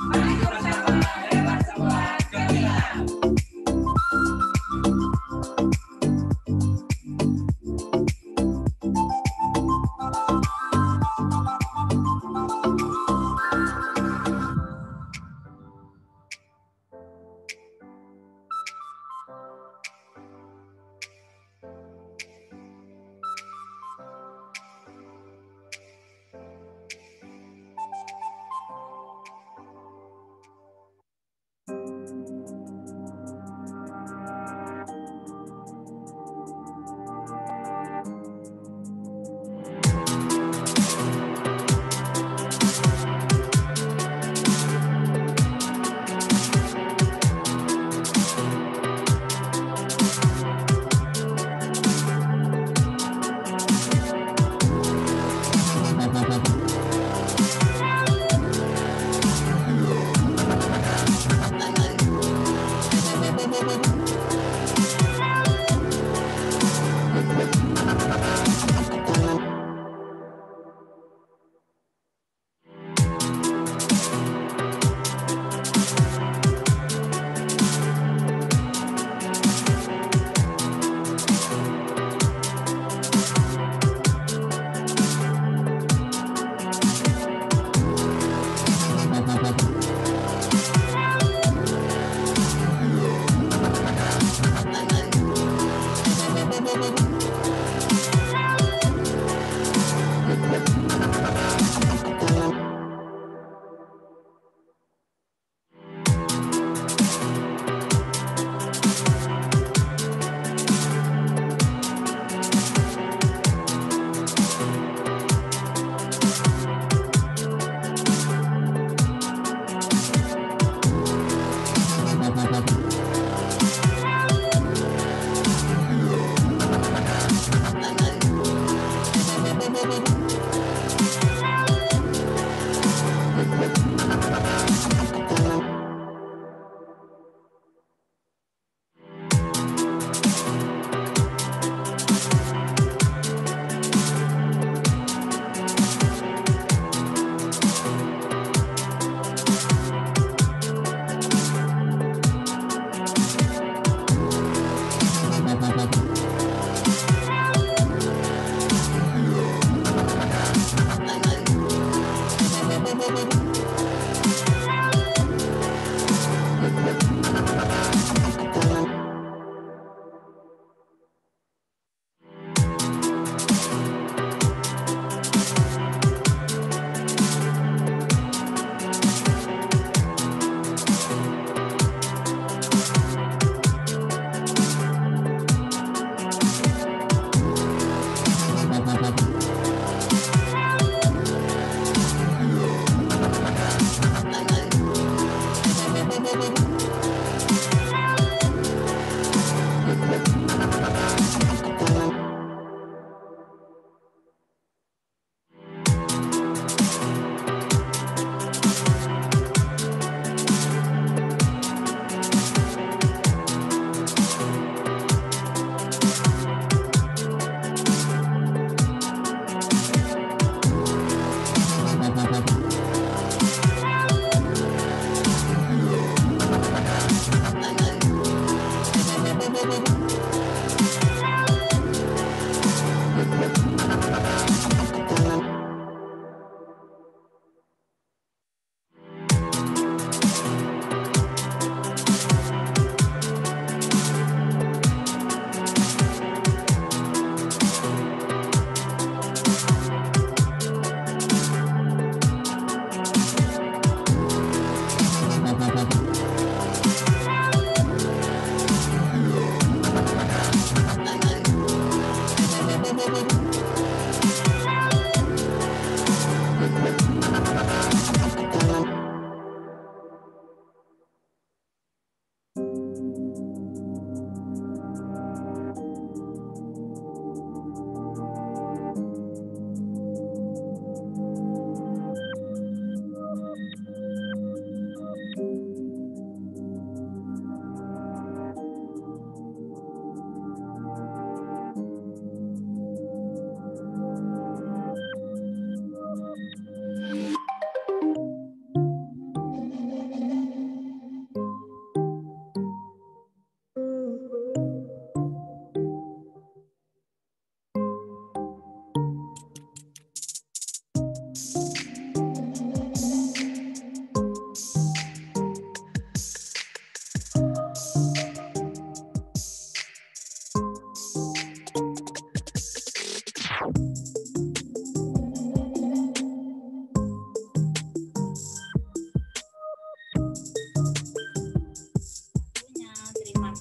Maju bersama, hebat semua.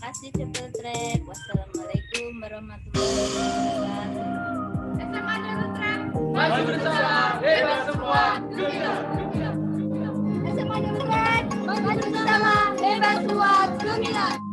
kasih Double Track. Wassalamualaikum warahmatullahi wabarakatuh. SMA Double Track. Maju bersama, bebas semua, gemilang. SMA Double Track. Maju bersama, bebas semua, gemilang.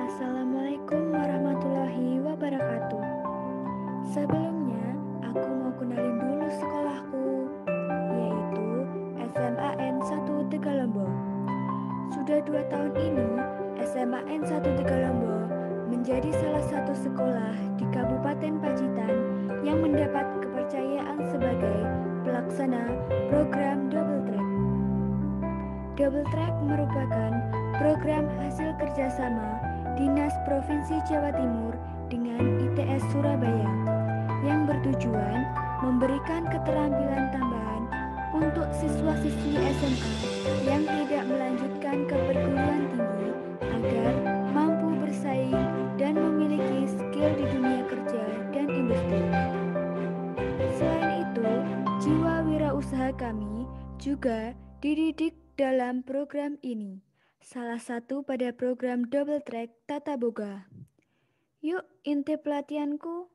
Assalamualaikum warahmatullahi wabarakatuh. Sebelumnya, aku mau kenalin dulu sekolahku, yaitu SMA N1 Tegalombo. Sudah 2 tahun ini, SMA N1 Tegalombo menjadi salah satu sekolah di Kabupaten Pacitan yang mendapat kepercayaan sebagai pelaksana program Double Track. Double Track merupakan program hasil kerjasama Dinas Provinsi Jawa Timur dengan ITS Surabaya yang bertujuan memberikan keterampilan tambahan untuk siswa-siswi SMA yang tidak melanjutkan ke perguruan tinggi agar mampu bersaing dan memiliki skill di dunia kerja dan industri. Selain itu, jiwa wirausaha kami juga dididik dalam program ini. Salah satu pada program Double Track Tata Boga. Yuk, inti pelatihanku.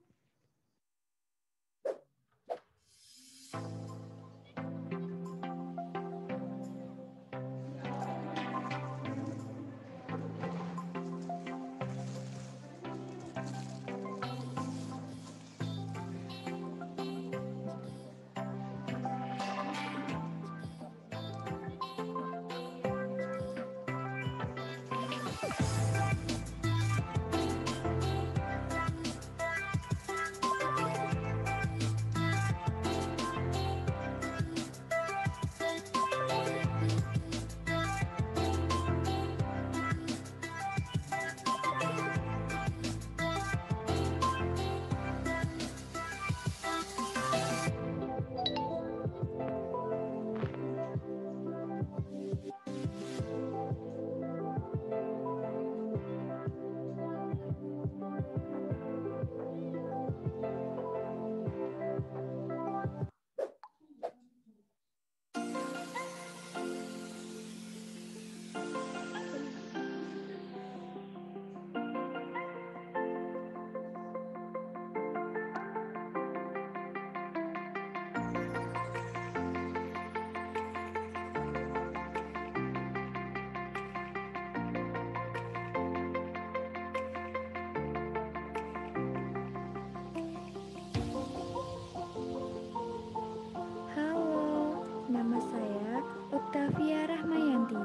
Octavia Rahmayanti.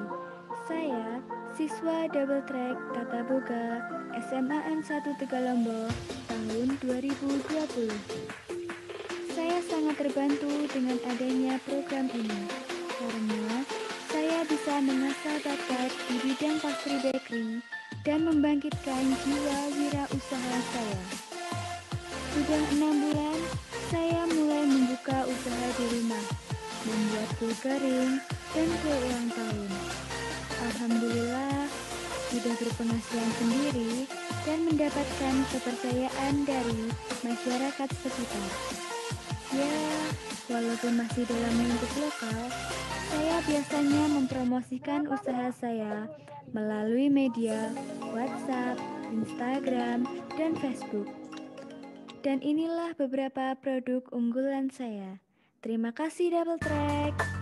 Saya siswa Double Track Tata Boga SMA N1 Tegalombo tahun 2020. Saya sangat terbantu dengan adanya program ini karena saya bisa mengasah bakat di bidang pastry bakery dan membangkitkan jiwa wirausaha saya. Sudah 6 bulan, saya mulai membuka usaha di rumah, membuat kue kering dan kue ulang tahun. Alhamdulillah, sudah berpenghasilan sendiri dan mendapatkan kepercayaan dari masyarakat sekitar. Ya, walaupun masih dalam lingkup lokal, saya biasanya mempromosikan usaha saya melalui media WhatsApp, Instagram, dan Facebook. Dan inilah beberapa produk unggulan saya. Terima kasih Double Track.